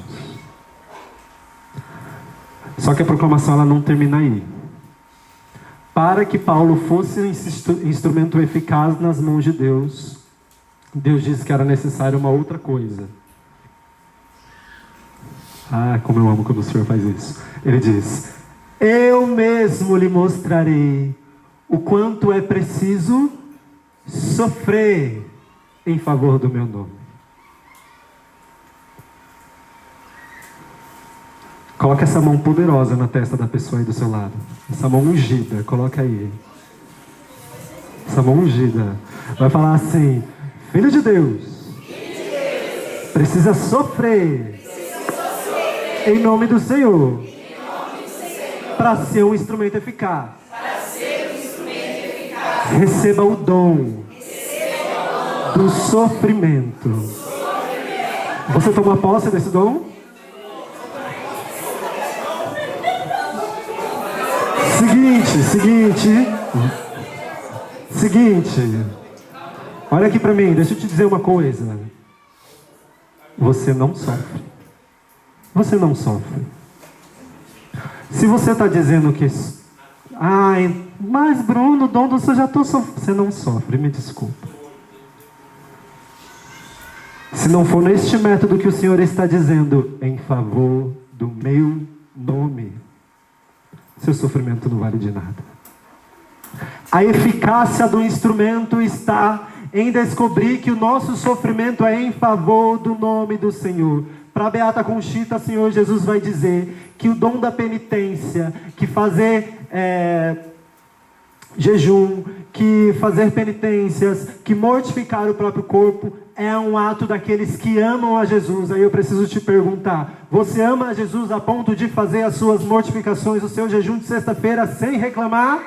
Speaker 1: Só que a proclamação ela não termina aí. Para que Paulo fosse um instrumento eficaz nas mãos de Deus, Deus disse que era necessário uma outra coisa. Ah, como eu amo quando o Senhor faz isso. Ele diz: eu mesmo lhe mostrarei o quanto é preciso sofrer em favor do meu nome. Coloca essa mão poderosa na testa da pessoa aí do seu lado. Essa mão ungida, coloca aí. Essa mão ungida. Vai falar assim: filho de Deus, precisa sofrer em nome do Senhor, para ser um instrumento eficaz. Receba o dom do sofrimento. Você toma posse desse dom? Seguinte. Olha aqui pra mim, deixa eu te dizer uma coisa. Você não sofre. Você não sofre. Se você está dizendo que... Ai, mas Bruno, o dom do Senhor já estou sofrendo. Você não sofre, me desculpa. Se não for neste método que o Senhor está dizendo, em favor do meu nome, seu sofrimento não vale de nada. A eficácia do instrumento está em descobrir que o nosso sofrimento é em favor do nome do Senhor. Para a Beata Conchita, o Senhor Jesus vai dizer que o dom da penitência, que fazer jejum, que fazer penitências, que mortificar o próprio corpo é um ato daqueles que amam a Jesus. Aí eu preciso te perguntar, você ama a Jesus a ponto de fazer as suas mortificações, o seu jejum de sexta-feira sem reclamar?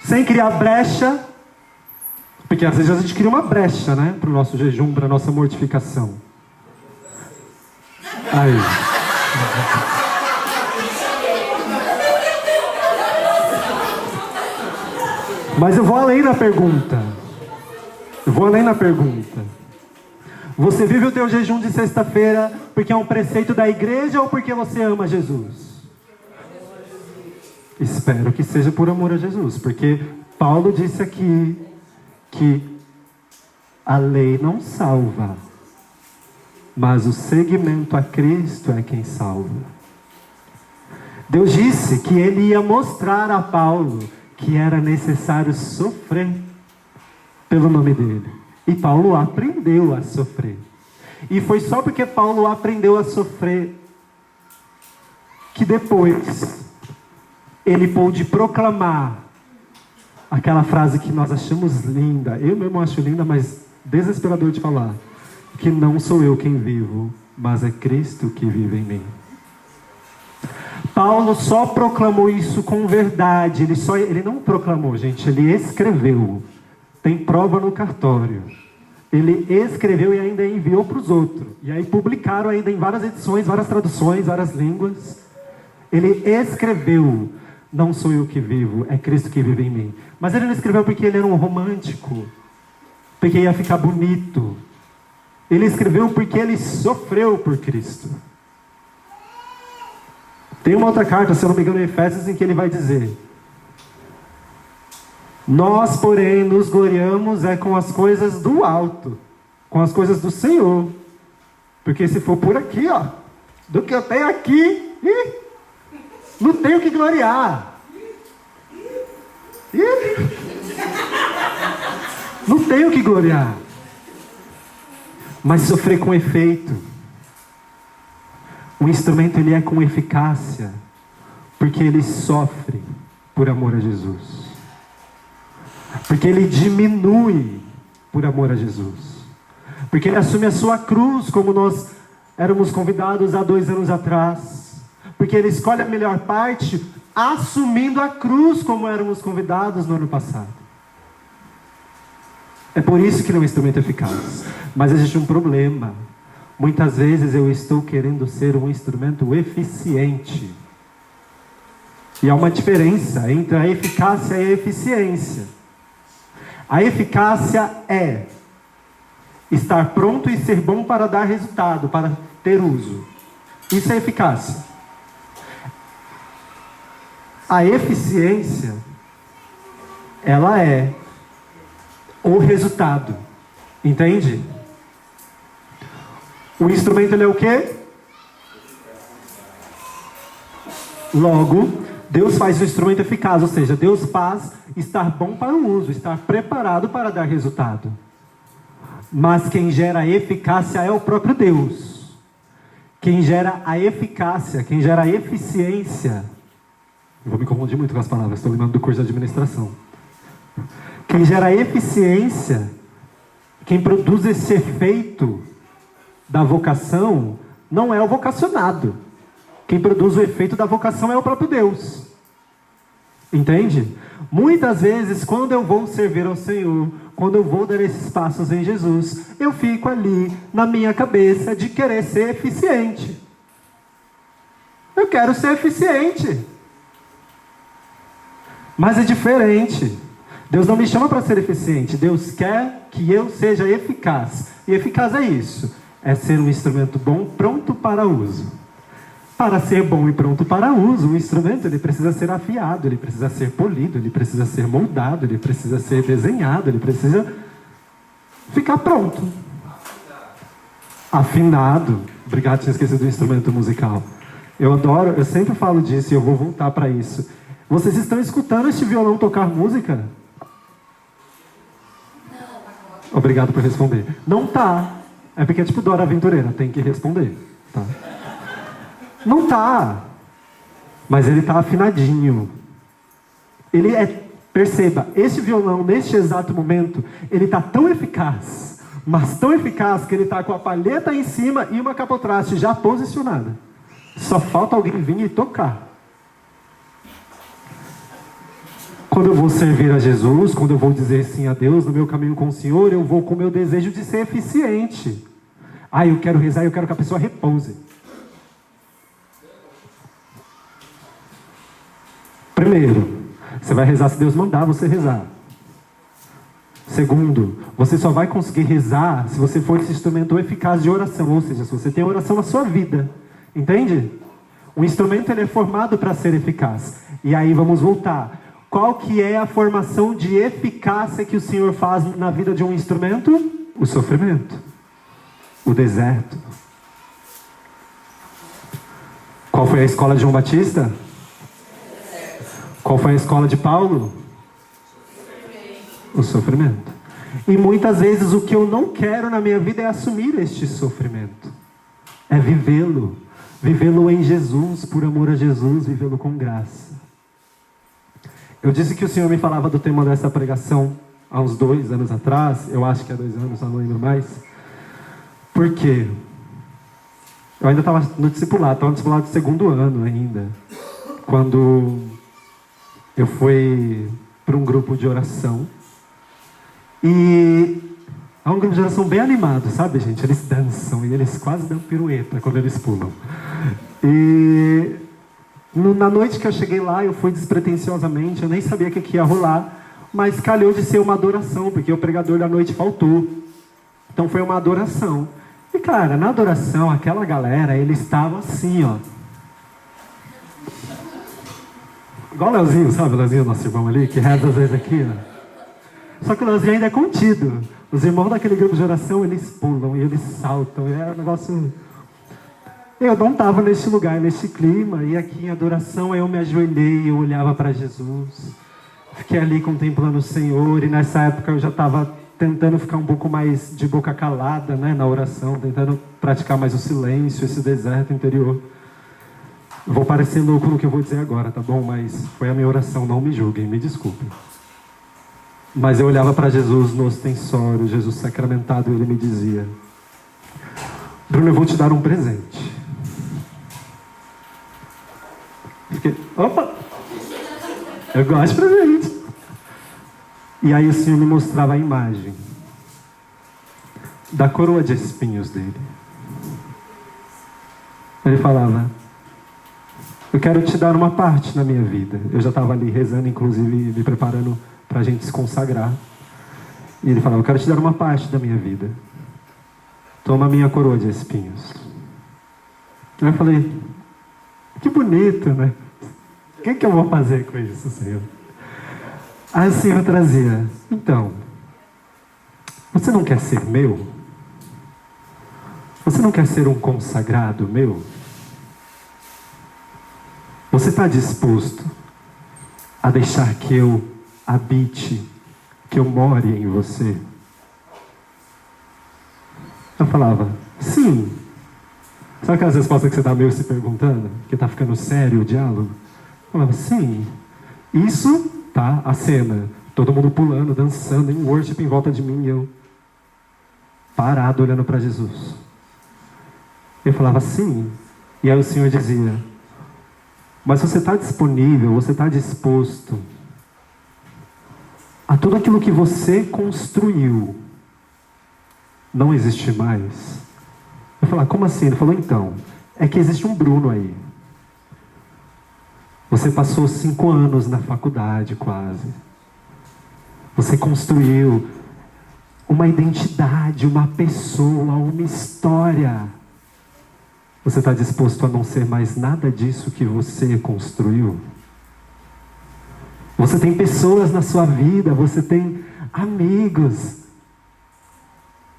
Speaker 1: Sem criar brecha? Porque às vezes a gente cria uma brecha, né? Para o nosso jejum, para a nossa mortificação. Aí. Mas eu vou além da pergunta. Você vive o teu jejum de sexta-feira porque é um preceito da igreja ou porque você ama Jesus? Espero que seja por amor a Jesus, porque Paulo disse aqui que a lei não salva, mas o seguimento a Cristo é quem salva. Deus disse que ele ia mostrar a Paulo que era necessário sofrer pelo nome dele. E Paulo aprendeu a sofrer. E foi só porque Paulo aprendeu a sofrer que depois ele pôde proclamar aquela frase que nós achamos linda. Eu mesmo acho linda, mas desesperador de falar. Que não sou eu quem vivo, mas é Cristo que vive em mim. Paulo só proclamou isso com verdade. Ele não proclamou, gente, ele escreveu. Tem prova no cartório. Ele escreveu e ainda enviou para os outros. E aí publicaram ainda em várias edições, várias traduções, várias línguas. Ele escreveu, não sou eu que vivo, é Cristo que vive em mim. Mas ele não escreveu porque ele era um romântico, porque ia ficar bonito. Ele escreveu porque ele sofreu por Cristo. Tem uma outra carta, se eu não me engano, em Efésios, em que ele vai dizer: nós, porém, nos gloriamos com as coisas do alto, com as coisas do Senhor. Porque se for por aqui, ó, do que eu tenho aqui, não tenho que gloriar. Não tenho que gloriar. Mas sofrer com efeito. O instrumento, ele é com eficácia, porque ele sofre por amor a Jesus. Porque ele diminui por amor a Jesus. Porque ele assume a sua cruz, como nós éramos convidados há 2 anos atrás. Porque ele escolhe a melhor parte, assumindo a cruz, como éramos convidados no ano passado. É por isso que não é um instrumento eficaz. Mas existe um problema. Muitas vezes eu estou querendo ser um instrumento eficiente. E há uma diferença entre a eficácia e a eficiência. A eficácia é estar pronto e ser bom para dar resultado, para ter uso. Isso é eficácia. A eficiência, ela é o resultado. Entende? O instrumento, ele é o quê? Logo, Deus faz o instrumento eficaz, ou seja, Deus faz estar bom para o uso, estar preparado para dar resultado. Mas quem gera a eficácia é o próprio Deus. Quem gera a eficácia, quem gera a eficiência... Eu vou me confundir muito com as palavras, estou lembrando do curso de administração. Quem gera a eficiência, quem produz esse efeito da vocação, não é o vocacionado. Quem produz o efeito da vocação é o próprio Deus. Entende? Muitas vezes, quando eu vou servir ao Senhor, quando eu vou dar esses passos em Jesus, eu fico ali, na minha cabeça, de querer ser eficiente. Eu quero ser eficiente. Mas é diferente. Deus não me chama para ser eficiente. Deus quer que eu seja eficaz. E eficaz é isso. É ser um instrumento bom, pronto para uso. Para ser bom e pronto para uso, o instrumento, ele precisa ser afiado, ele precisa ser polido, ele precisa ser moldado, ele precisa ser desenhado, ele precisa ficar pronto. Afinado. Obrigado, tinha esquecido do instrumento musical. Eu adoro, eu sempre falo disso e eu vou voltar para isso. Vocês estão escutando este violão tocar música? Não. Obrigado por responder. Não tá. É porque é tipo Dora Aventureira, tem que responder. Tá? Não tá. Mas ele tá afinadinho. Perceba, este violão, neste exato momento, ele está tão eficaz, mas tão eficaz que ele está com a palheta em cima e uma capotraste já posicionada. Só falta alguém vir e tocar. Quando eu vou servir a Jesus, quando eu vou dizer sim a Deus no meu caminho com o Senhor, eu vou com o meu desejo de ser eficiente. Eu quero rezar, eu quero que a pessoa repouse. Primeiro, você vai rezar se Deus mandar você rezar. Segundo, você só vai conseguir rezar se você for esse instrumento eficaz de oração, ou seja, se você tem oração na sua vida. Entende? O instrumento ele é formado para ser eficaz. E aí vamos voltar. Qual que é a formação de eficácia que o Senhor faz na vida de um instrumento? O sofrimento. O deserto. Qual foi a escola de João Batista? Qual foi a escola de Paulo? O sofrimento. E muitas vezes o que eu não quero na minha vida é assumir este sofrimento. É vivê-lo. Vivê-lo em Jesus, por amor a Jesus, vivê-lo com graça. Eu disse que o Senhor me falava do tema dessa pregação há uns 2 anos atrás. Eu acho que há 2 anos, não lembro mais. Por quê? Eu ainda estava no discipulado, estava no discipulado de 2º ano ainda. Quando eu fui para um grupo de oração. E é um grupo de oração bem animado, sabe, gente? Eles dançam e eles quase dão pirueta quando eles pulam. E na noite que eu cheguei lá, eu fui despretensiosamente, eu nem sabia o que ia rolar, mas calhou de ser uma adoração, porque o pregador da noite faltou. Então foi uma adoração. E cara, na adoração, aquela galera, eles estavam assim, ó. Igual o Leozinho, sabe o Leozinho, nosso irmão ali, que reza às vezes aqui, ó. Só que o Leozinho ainda é contido. Os irmãos daquele grupo de oração, eles pulam e eles saltam. É um negócio... Eu não estava neste lugar, neste clima. E aqui em adoração, eu me ajoelhei, eu olhava para Jesus. Fiquei ali contemplando o Senhor. E nessa época eu já estava tentando ficar um pouco mais de boca calada, né, na oração. Tentando praticar mais o silêncio, esse deserto interior. Vou parecer louco no que eu vou dizer agora, tá bom? Mas foi a minha oração, não me julguem, me desculpem. Mas eu olhava para Jesus no ostensório, Jesus sacramentado, e ele me dizia: Bruno, eu vou te dar um presente. Fiquei, opa! Eu gosto de presente. E aí o Senhor me mostrava a imagem da coroa de espinhos dele. Ele falava: eu quero te dar uma parte na minha vida. Eu já estava ali rezando, inclusive me preparando para a gente se consagrar. E ele falava: eu quero te dar uma parte da minha vida. Toma a minha coroa de espinhos. Aí eu falei: que bonito, né? O que eu vou fazer com isso, Senhor? Aí o Senhor trazia: então, você não quer ser meu? Você não quer ser um consagrado meu? Você está disposto a deixar que eu habite, que eu more em você? Eu falava: sim. Sabe aquelas respostas que você está meio se perguntando? Que está ficando sério o diálogo? Eu falava: sim. Isso, tá? A cena. Todo mundo pulando, dançando, em worship em volta de mim. E eu parado, olhando para Jesus. Eu falava: sim. E aí o Senhor dizia: mas você está disponível, você está disposto a tudo aquilo que você construiu não existe mais? Eu falei: como assim? Ele falou: então, é que existe um Bruno aí. Você passou 5 anos na faculdade quase. Você construiu uma identidade, uma pessoa, uma história. Você está disposto a não ser mais nada disso que você construiu? Você tem pessoas na sua vida, você tem amigos.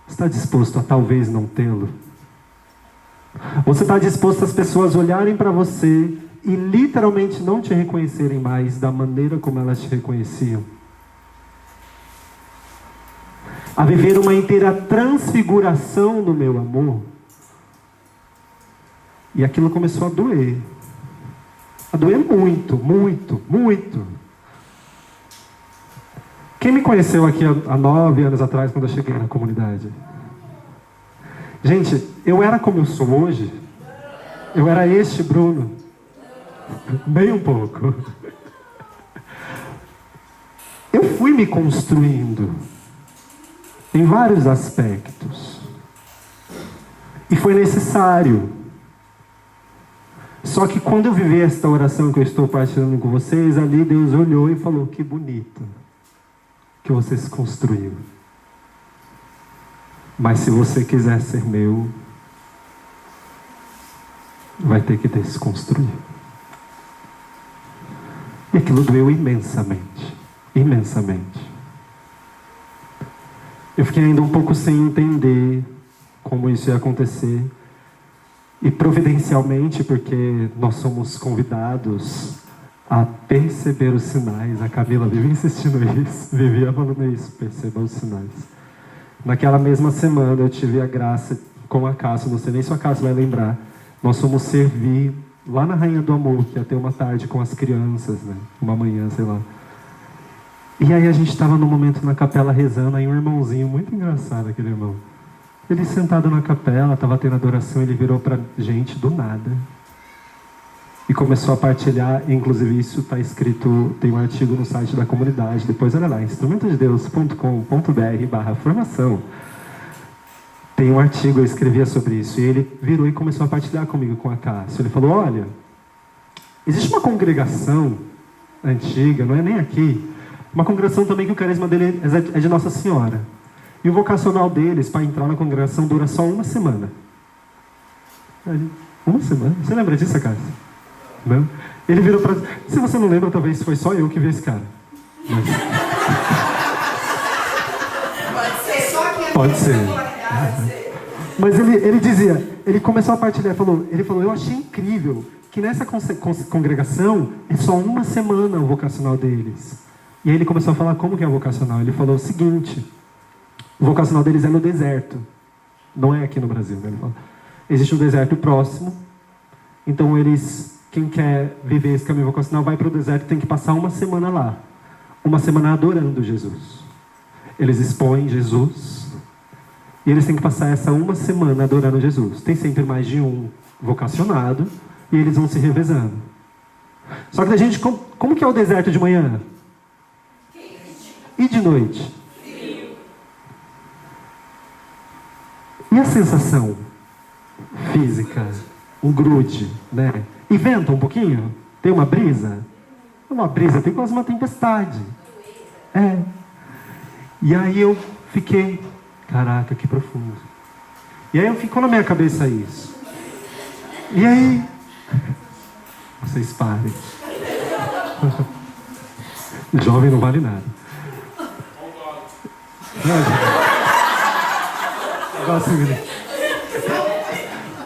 Speaker 1: Você está disposto a talvez não tê-lo? Você está disposto às pessoas olharem para você e literalmente não te reconhecerem mais da maneira como elas te reconheciam? A viver uma inteira transfiguração no meu amor? E aquilo começou a doer. A doer muito, muito, muito. Quem me conheceu aqui há 9 anos atrás, quando eu cheguei na comunidade? Gente, eu era como eu sou hoje? Eu era este Bruno? Bem um pouco. Eu fui me construindo em vários aspectos. E foi necessário. Só que quando eu vivi esta oração que eu estou partilhando com vocês, ali Deus olhou e falou: que bonito que você se construiu. Mas se você quiser ser meu, vai ter que desconstruir. E aquilo doeu imensamente. Imensamente. Eu fiquei ainda um pouco sem entender como isso ia acontecer. E providencialmente, porque nós somos convidados a perceber os sinais. A Camila vive insistindo nisso, vivia falando isso, perceba os sinais. Naquela mesma semana eu tive a graça com a Cássia, não sei nem se a Cássia vai lembrar, nós fomos servir lá na Rainha do Amor, que ia ter uma tarde com as crianças, né? Uma manhã, sei lá. E aí a gente estava num momento na capela rezando, aí um irmãozinho, muito engraçado aquele irmão. Ele sentado na capela, estava tendo adoração, ele virou pra gente do nada. E começou a partilhar, inclusive isso está escrito, tem um artigo no site da comunidade, depois olha lá, instrumentodedeus.com.br/formação. Tem um artigo, eu escrevia sobre isso, e ele virou e começou a partilhar comigo com a Cássia. Ele falou: olha, existe uma congregação antiga, não é nem aqui, uma congregação também que o carisma dele é de Nossa Senhora. E o vocacional deles, para entrar na congregação, dura só 1 semana. Uma semana? Você lembra disso, Cássia? Não? Ele virou para... Se você não lembra, talvez foi só eu que vi esse cara. Mas... Pode ser. Mas ele dizia, ele começou a partilhar, ele falou, eu achei incrível que nessa congregação é só 1 semana o vocacional deles. E aí ele começou a falar como que é o vocacional. Ele falou o seguinte: o vocacional deles é no deserto. Não é aqui no Brasil, né? Ele falou, existe um deserto próximo. Então quem quer viver esse caminho vocacional vai para o deserto e tem que passar 1 semana lá. 1 semana adorando Jesus. Eles expõem Jesus. E eles têm que passar essa 1 semana adorando Jesus. Tem sempre mais de um vocacionado. E eles vão se revezando. Só que a gente, como que é o deserto de manhã? E de noite? E a sensação física? Um grude, né? E venta um pouquinho? Tem uma brisa? Uma brisa, tem quase uma tempestade. É. E aí eu fiquei, caraca, que profundo. E aí ficou na minha cabeça isso. E aí, vocês parem. Jovem não vale nada.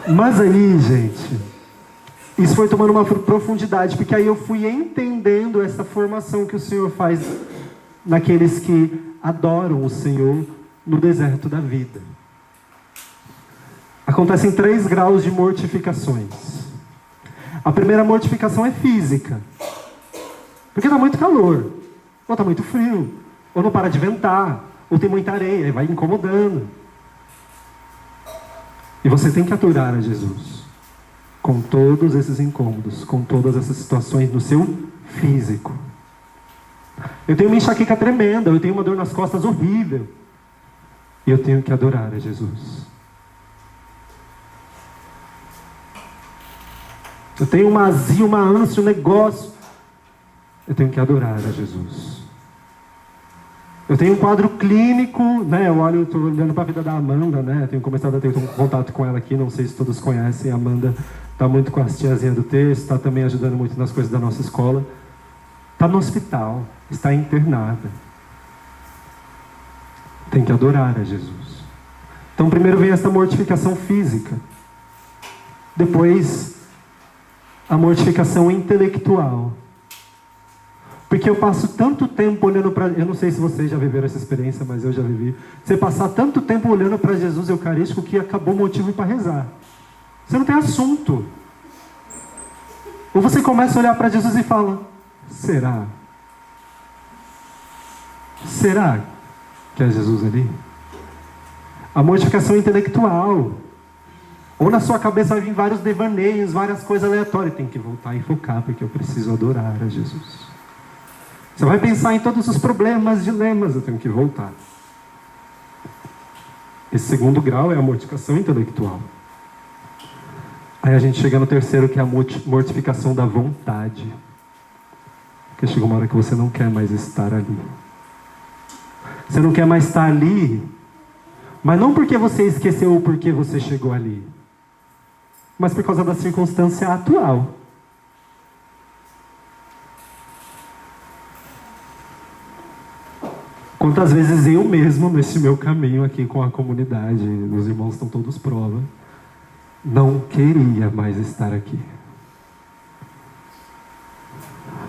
Speaker 1: Mas aí, gente, isso foi tomando uma profundidade, porque aí eu fui entendendo essa formação que o Senhor faz naqueles que adoram o Senhor no deserto da vida. Acontecem 3 graus de mortificações. A primeira mortificação é física, porque está muito calor, ou está muito frio, ou não para de ventar, ou tem muita areia e vai incomodando. E você tem que aturar a Jesus com todos esses incômodos, com todas essas situações no seu físico. Eu tenho uma enxaqueca tremenda, eu tenho uma dor nas costas horrível. E eu tenho que adorar a Jesus. Eu tenho uma azia, uma ânsia, um negócio. Eu tenho que adorar a Jesus. Eu tenho um quadro clínico, né? Eu estou olhando para a vida da Amanda, né? Eu tenho começado a ter contato com ela aqui, não sei se todos conhecem. A Amanda está muito com as tiazinhas do texto, está também ajudando muito nas coisas da nossa escola. Está no hospital, está internada. Tem que adorar a Jesus. Então primeiro vem essa mortificação física. Depois, a mortificação intelectual. Porque eu passo tanto tempo olhando para... Eu não sei se vocês já viveram essa experiência, mas eu já vivi. Você passar tanto tempo olhando para Jesus Eucarístico que acabou o motivo para rezar. Você não tem assunto. Ou você começa a olhar para Jesus e fala, será? Será que é Jesus ali? A mortificação intelectual. Ou na sua cabeça vai vir vários devaneios, várias coisas aleatórias. Tem que voltar e focar, porque eu preciso adorar a Jesus. Você vai pensar em todos os problemas, dilemas, eu tenho que voltar. Esse segundo grau é a mortificação intelectual. Aí a gente chega no terceiro, que é a mortificação da vontade. Porque chega uma hora que você não quer mais estar ali. Você não quer mais estar ali, mas não porque você esqueceu o porquê você chegou ali, mas por causa da circunstância atual. Quantas vezes eu mesmo, nesse meu caminho aqui com a comunidade, os irmãos estão todos prova, não queria mais estar aqui.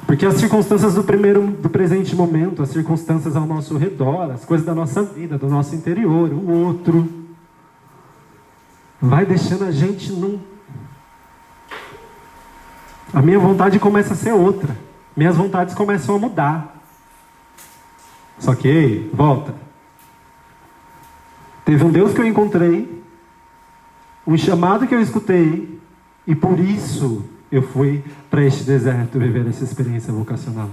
Speaker 1: Porque as circunstâncias do presente momento, as circunstâncias ao nosso redor, as coisas da nossa vida, do nosso interior, o outro, vai deixando a gente num... A minha vontade começa a ser outra. Minhas vontades começam a mudar. Só que, ei, volta. Teve um Deus que eu encontrei, um chamado que eu escutei, e por isso eu fui para este deserto viver essa experiência vocacional.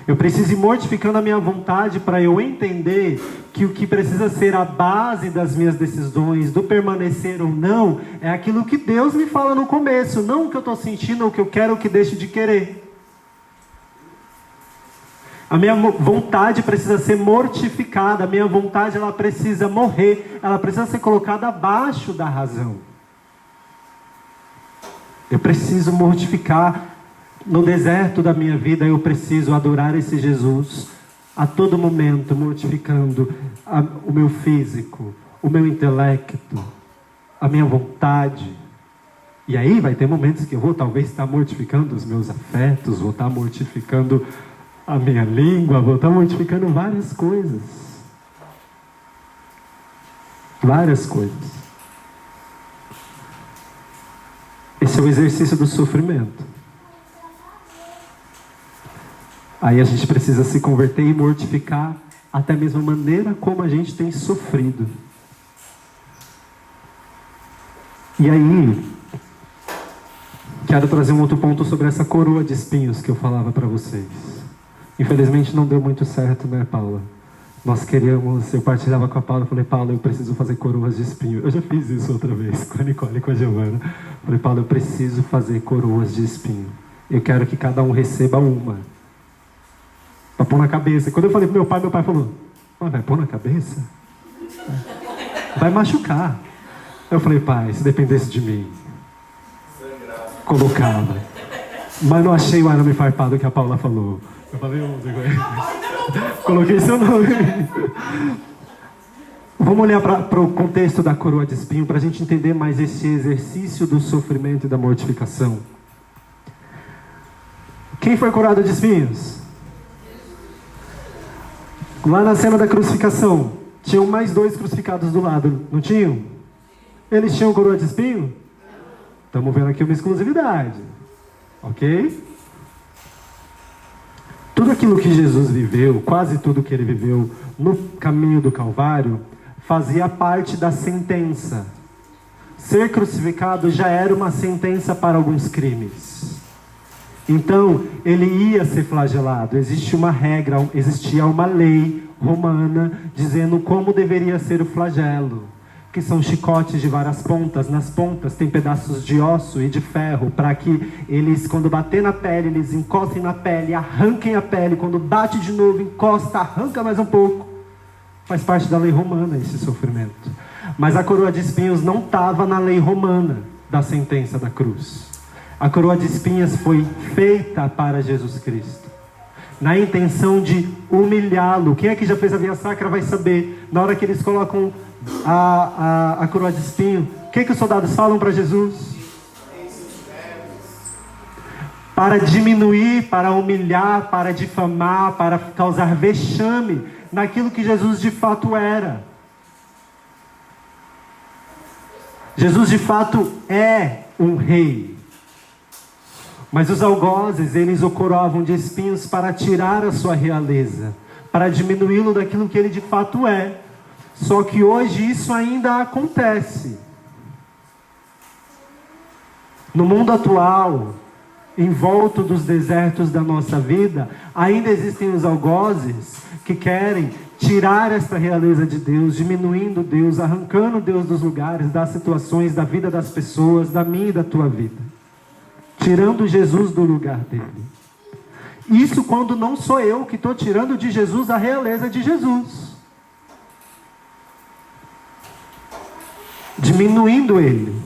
Speaker 1: Eu preciso ir mortificando a minha vontade para eu entender que o que precisa ser a base das minhas decisões, do permanecer ou não, é aquilo que Deus me fala no começo, não o que eu estou sentindo ou o que eu quero ou que deixo de querer. A minha vontade precisa ser mortificada, a minha vontade ela precisa morrer, ela precisa ser colocada abaixo da razão. Eu preciso mortificar. No deserto da minha vida eu preciso adorar esse Jesus a todo momento, mortificando o meu físico, o meu intelecto, a minha vontade. E aí vai ter momentos que eu vou talvez estar mortificando os meus afetos, vou estar mortificando a minha língua, vou estar mortificando várias coisas. Várias coisas. Esse é o exercício do sofrimento. Aí a gente precisa se converter e mortificar até mesmo a maneira como a gente tem sofrido. E aí, quero trazer um outro ponto sobre essa coroa de espinhos que eu falava para vocês. Infelizmente não deu muito certo, né, Paula? Nós queríamos, eu partilhava com a Paula, falei, Paula, eu preciso fazer coroas de espinho. Eu já fiz isso outra vez com a Nicole e com a Giovana. Falei, Paula, eu preciso fazer coroas de espinho. Eu quero que cada um receba uma. Para pôr na cabeça. Quando eu falei pro meu pai falou, vai pôr na cabeça? Vai machucar. Eu falei, pai, se dependesse de mim, colocava. Mas não achei o arame farpado que a Paula falou. Eu falei, coloquei seu nome. Vamos olhar para o contexto da coroa de espinho, para a gente entender mais esse exercício do sofrimento e da mortificação. Quem foi coroado de espinhos? Lá na cena da crucificação, tinham mais 2 crucificados do lado, não tinham? Eles tinham coroa de espinho? Estamos vendo aqui uma exclusividade, ok? Tudo aquilo que Jesus viveu, quase tudo que ele viveu no caminho do Calvário, fazia parte da sentença. Ser crucificado já era uma sentença para alguns crimes. Então, ele ia ser flagelado. Existia uma regra, existia uma lei romana dizendo como deveria ser o flagelo. Que são chicotes de várias pontas. Nas pontas tem pedaços de osso e de ferro para que eles, quando bater na pele, eles encostem na pele, arranquem a pele. Quando bate de novo, encosta, arranca mais um pouco. Faz parte da lei romana esse sofrimento. Mas a coroa de espinhos não estava na lei romana da sentença da cruz. A coroa de espinhas foi feita para Jesus Cristo, na intenção de humilhá-lo. Quem é que já fez a via sacra vai saber, na hora que eles colocam a coroa de espinho, o que os soldados falam para Jesus? Para diminuir, para humilhar, para difamar, para causar vexame naquilo que Jesus de fato era. Jesus de fato é um rei. Mas os algozes, eles o coroavam de espinhos para tirar a sua realeza, para diminuí-lo daquilo que ele de fato é. Só que hoje isso ainda acontece. No mundo atual, em volta dos desertos da nossa vida, ainda existem os algozes que querem tirar esta realeza de Deus, diminuindo Deus, arrancando Deus dos lugares, das situações, da vida das pessoas, da minha e da tua vida. Tirando Jesus do lugar dele. Isso quando não sou eu que estou tirando de Jesus a realeza de Jesus. Diminuindo ele.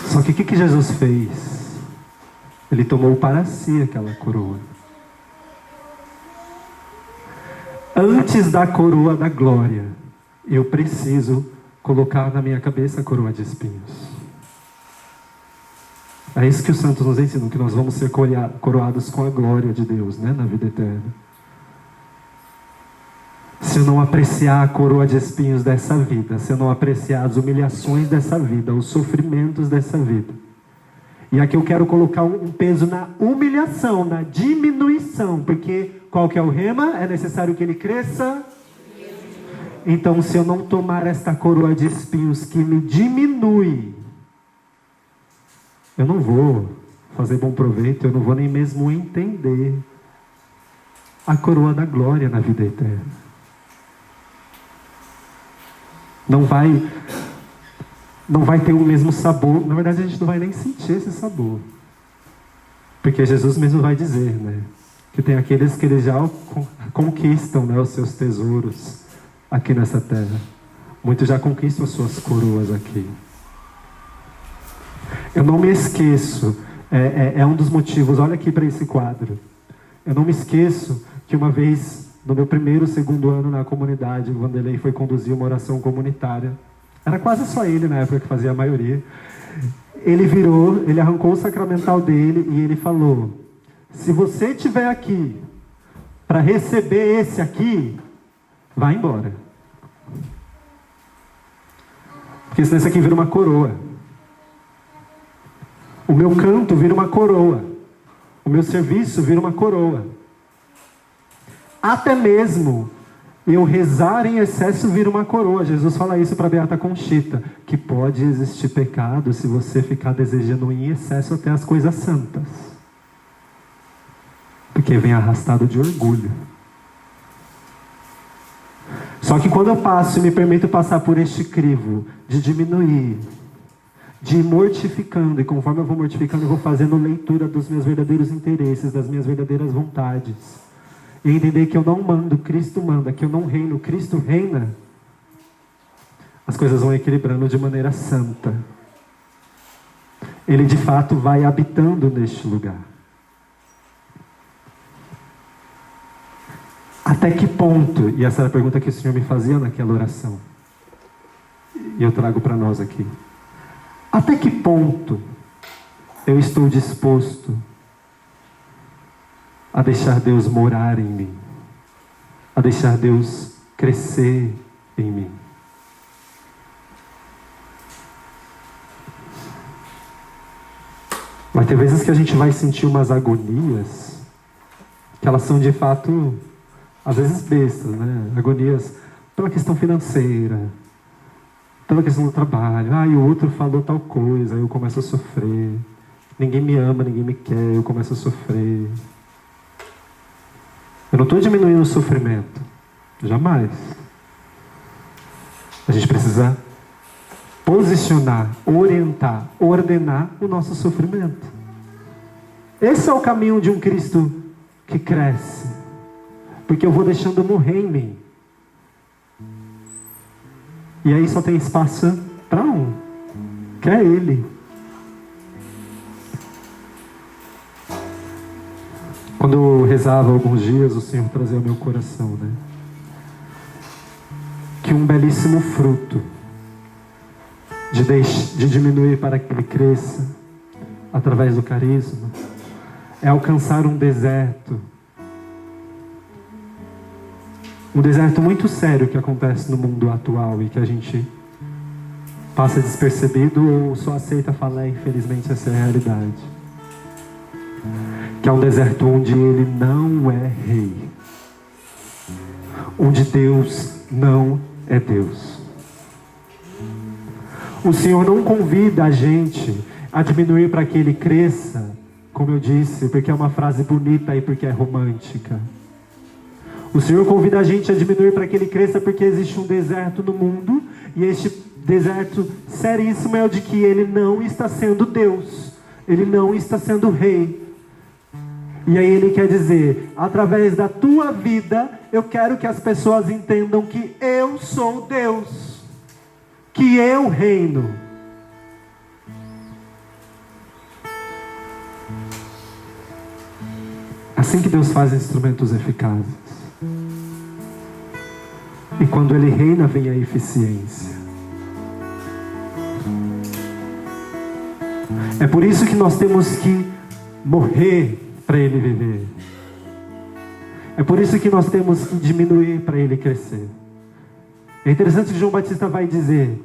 Speaker 1: Só que o que Jesus fez? Ele tomou para si aquela coroa. Antes da coroa da glória, eu preciso colocar na minha cabeça a coroa de espinhos. É isso que os santos nos ensinam, que nós vamos ser coroados com a glória de Deus, né, na vida eterna. Se eu não apreciar a coroa de espinhos dessa vida, se eu não apreciar as humilhações dessa vida, os sofrimentos dessa vida, e aqui eu quero colocar um peso na humilhação, na diminuição, porque qual que é o rema? É necessário que ele cresça. Então, se eu não tomar esta coroa de espinhos que me diminui, eu não vou fazer bom proveito, eu não vou nem mesmo entender a coroa da glória na vida eterna. Não vai ter o mesmo sabor. Na verdade, a gente não vai nem sentir esse sabor. Porque Jesus mesmo vai dizer, né? Que tem aqueles que eles já conquistam, né, os seus tesouros aqui nessa terra. Muitos já conquistam as suas coroas aqui. Eu não me esqueço, é um dos motivos, olha aqui para esse quadro. Eu não me esqueço que uma vez, no meu primeiro, segundo ano na comunidade, o Vanderlei foi conduzir uma oração comunitária. Era quase só ele na época que fazia a maioria. Ele virou, ele arrancou o sacramental dele e ele falou: se você estiver aqui para receber esse aqui, vai embora. Porque senão esse aqui vira uma coroa. O meu canto vira uma coroa. O meu serviço vira uma coroa. Até mesmo eu rezar em excesso vira uma coroa. Jesus fala isso para Beata Conchita, que pode existir pecado se você ficar desejando em excesso até as coisas santas. Porque vem arrastado de orgulho. Só que quando eu passo e me permito passar por este crivo de diminuir, de ir mortificando, e conforme eu vou mortificando, eu vou fazendo leitura dos meus verdadeiros interesses, das minhas verdadeiras vontades, e entender que eu não mando, Cristo manda, que eu não reino, Cristo reina, as coisas vão equilibrando de maneira santa. Ele de fato vai habitando neste lugar. Até que ponto, e essa era a pergunta que o Senhor me fazia naquela oração, e eu trago para nós aqui. Até que ponto eu estou disposto a deixar Deus morar em mim, a deixar Deus crescer em mim? Vai ter vezes que a gente vai sentir umas agonias, que elas são de fato, às vezes bestas, né? Agonias pela questão financeira, pela questão do trabalho. Ah, e o outro falou tal coisa, aí eu começo a sofrer. Ninguém me ama, ninguém me quer, eu começo a sofrer. Eu não estou diminuindo o sofrimento. Jamais. A gente precisa posicionar, orientar, ordenar o nosso sofrimento. Esse é o caminho de um Cristo que cresce. Porque eu vou deixando morrer em mim. E aí só tem espaço para um, que é Ele. Quando eu rezava alguns dias, o Senhor trazia ao meu coração, né? Que um belíssimo fruto de diminuir para que Ele cresça, através do carisma, é alcançar um deserto. Um deserto muito sério que acontece no mundo atual e que a gente passa despercebido ou só aceita falar, infelizmente essa é a realidade. Que Que é um deserto onde ele não é rei. Onde Deus não é Deus. O Senhor não convida a gente a diminuir para que ele cresça, como eu disse, porque é uma frase bonita e porque é romântica. O Senhor convida a gente a diminuir para que ele cresça porque existe um deserto no mundo, e este deserto seríssimo é o de que ele não está sendo Deus, ele não está sendo rei. E aí ele quer dizer, através da tua vida, eu quero que as pessoas entendam que eu sou Deus, que eu reino. Assim que Deus faz instrumentos eficazes. E quando ele reina, vem a eficiência. É por isso que nós temos que morrer para ele viver. É por isso que nós temos que diminuir para ele crescer. É interessante que João Batista vai dizer,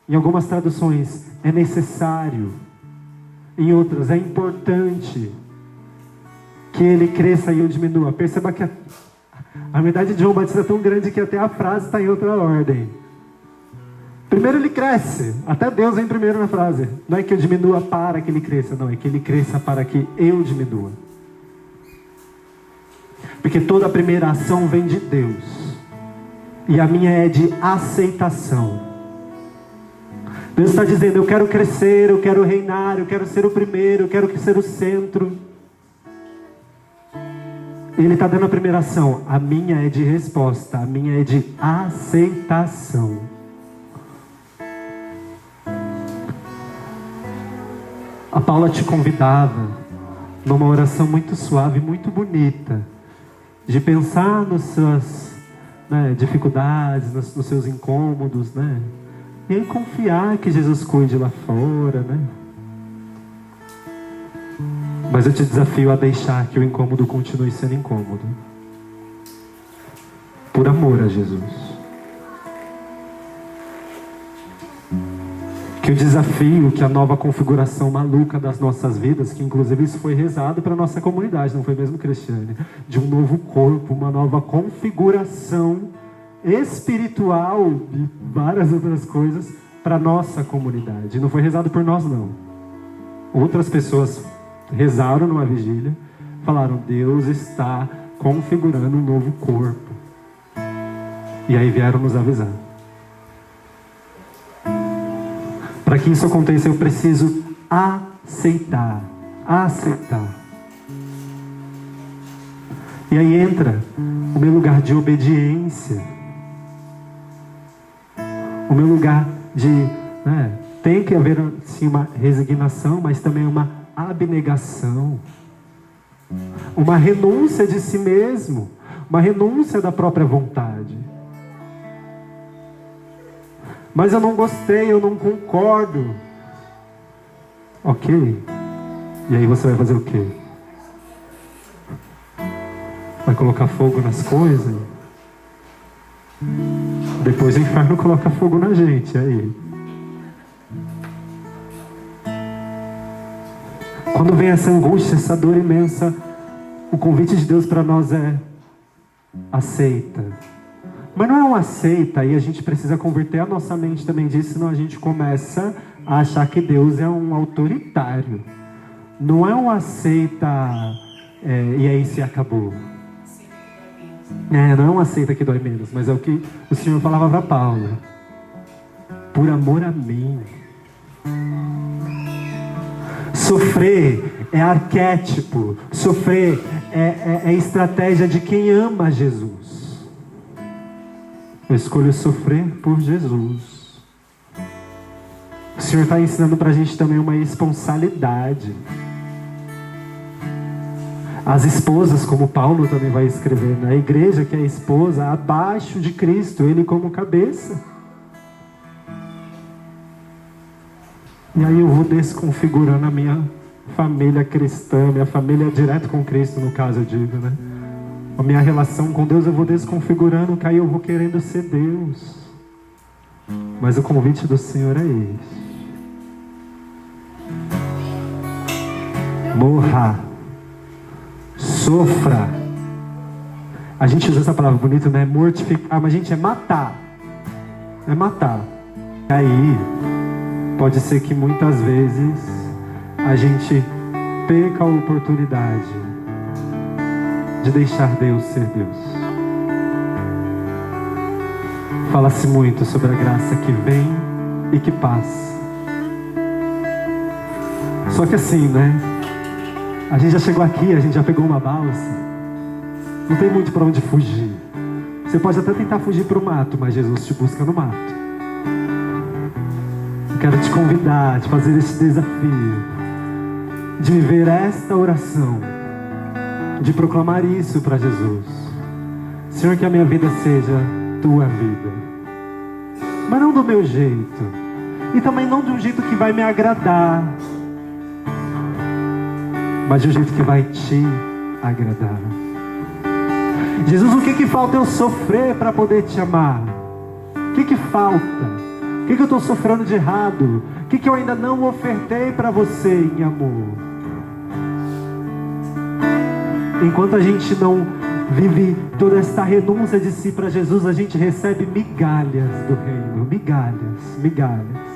Speaker 1: em algumas traduções, é necessário. Em outras, é importante que ele cresça e eu diminua. Perceba que a verdade de João Batista é tão grande que até a frase está em outra ordem. Primeiro ele cresce, até Deus vem primeiro na frase. Não é que eu diminua para que ele cresça, não, é que ele cresça para que eu diminua. Porque toda a primeira ação vem de Deus. E a minha é de aceitação. Deus está dizendo, eu quero crescer, eu quero reinar, eu quero ser o primeiro, eu quero ser o centro. Ele está dando a primeira ação. A minha é de resposta, a minha é de aceitação. A Paula te convidava, numa oração muito suave, muito bonita, de pensar nas suas dificuldades, nos seus incômodos, né? E aí confiar que Jesus cuide lá fora, né? Mas eu te desafio a deixar que o incômodo continue sendo incômodo. Por amor a Jesus. Que o desafio, que a nova configuração maluca das nossas vidas, que inclusive isso foi rezado para a nossa comunidade, não foi mesmo, Cristiane? De um novo corpo, uma nova configuração espiritual e várias outras coisas para a nossa comunidade. Não foi rezado por nós, não. Outras pessoas rezaram numa vigília, falaram, Deus está configurando um novo corpo. E aí vieram nos avisar. Para que isso aconteça, eu preciso aceitar. E aí entra o meu lugar de obediência. O meu lugar de... tem que haver sim uma resignação, mas também uma abnegação. Uma renúncia de si mesmo. Uma renúncia da própria vontade. Mas eu não gostei, eu não concordo. Ok. E aí você vai fazer o quê? Vai colocar fogo nas coisas? Depois o inferno coloca fogo na gente, aí. Quando vem essa angústia, essa dor imensa, o convite de Deus para nós é: aceita. Mas não é um aceita, e a gente precisa converter a nossa mente também disso, senão a gente começa a achar que Deus é um autoritário. Não é um aceita e aí se acabou. Não é um aceita que dói menos, mas é o que o Senhor falava para Paulo. Por amor a mim. Sofrer é arquétipo. Sofrer é estratégia de quem ama Jesus. Eu escolho sofrer por Jesus. O Senhor está ensinando para a gente também uma responsabilidade. As esposas, como Paulo também vai escrever, a igreja que é a esposa, abaixo de Cristo, Ele como cabeça. E aí eu vou desconfigurando a minha família cristã, minha família direto com Cristo, no caso eu digo, né? A minha relação com Deus eu vou desconfigurando, que aí eu vou querendo ser Deus. Mas o convite do Senhor é esse. sofra. A gente usa essa palavra bonita, né? Mortificar, mas gente, é matar. É matar. E aí, pode ser que muitas vezes a gente perca a oportunidade de deixar Deus ser Deus. Fala-se muito sobre a graça que vem e que passa. Só que assim, né? A gente já chegou aqui, a gente já pegou uma balsa. Não tem muito para onde fugir. Você pode até tentar fugir para o mato, mas Jesus te busca no mato. Eu quero te convidar, te fazer esse desafio de viver esta oração, de proclamar isso para Jesus. Senhor, que a minha vida seja tua vida, mas não do meu jeito, e também não de um jeito que vai me agradar, mas de um jeito que vai te agradar. Jesus, o que falta eu sofrer para poder te amar? O que falta? O que eu estou sofrendo de errado? O que eu ainda não ofertei para você em amor? Enquanto a gente não vive toda esta renúncia de si para Jesus, a gente recebe migalhas do reino. Migalhas.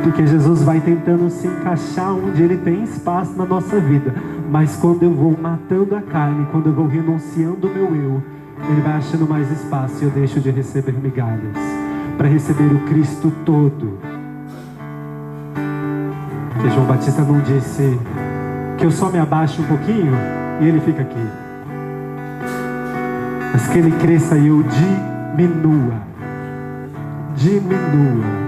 Speaker 1: Porque Jesus vai tentando se encaixar onde Ele tem espaço na nossa vida. Mas quando eu vou matando a carne, quando eu vou renunciando o meu eu, Ele vai achando mais espaço e eu deixo de receber migalhas para receber o Cristo todo. Porque João Batista não disse que eu só me abaixo um pouquinho e Ele fica aqui, mas que Ele cresça e eu diminua.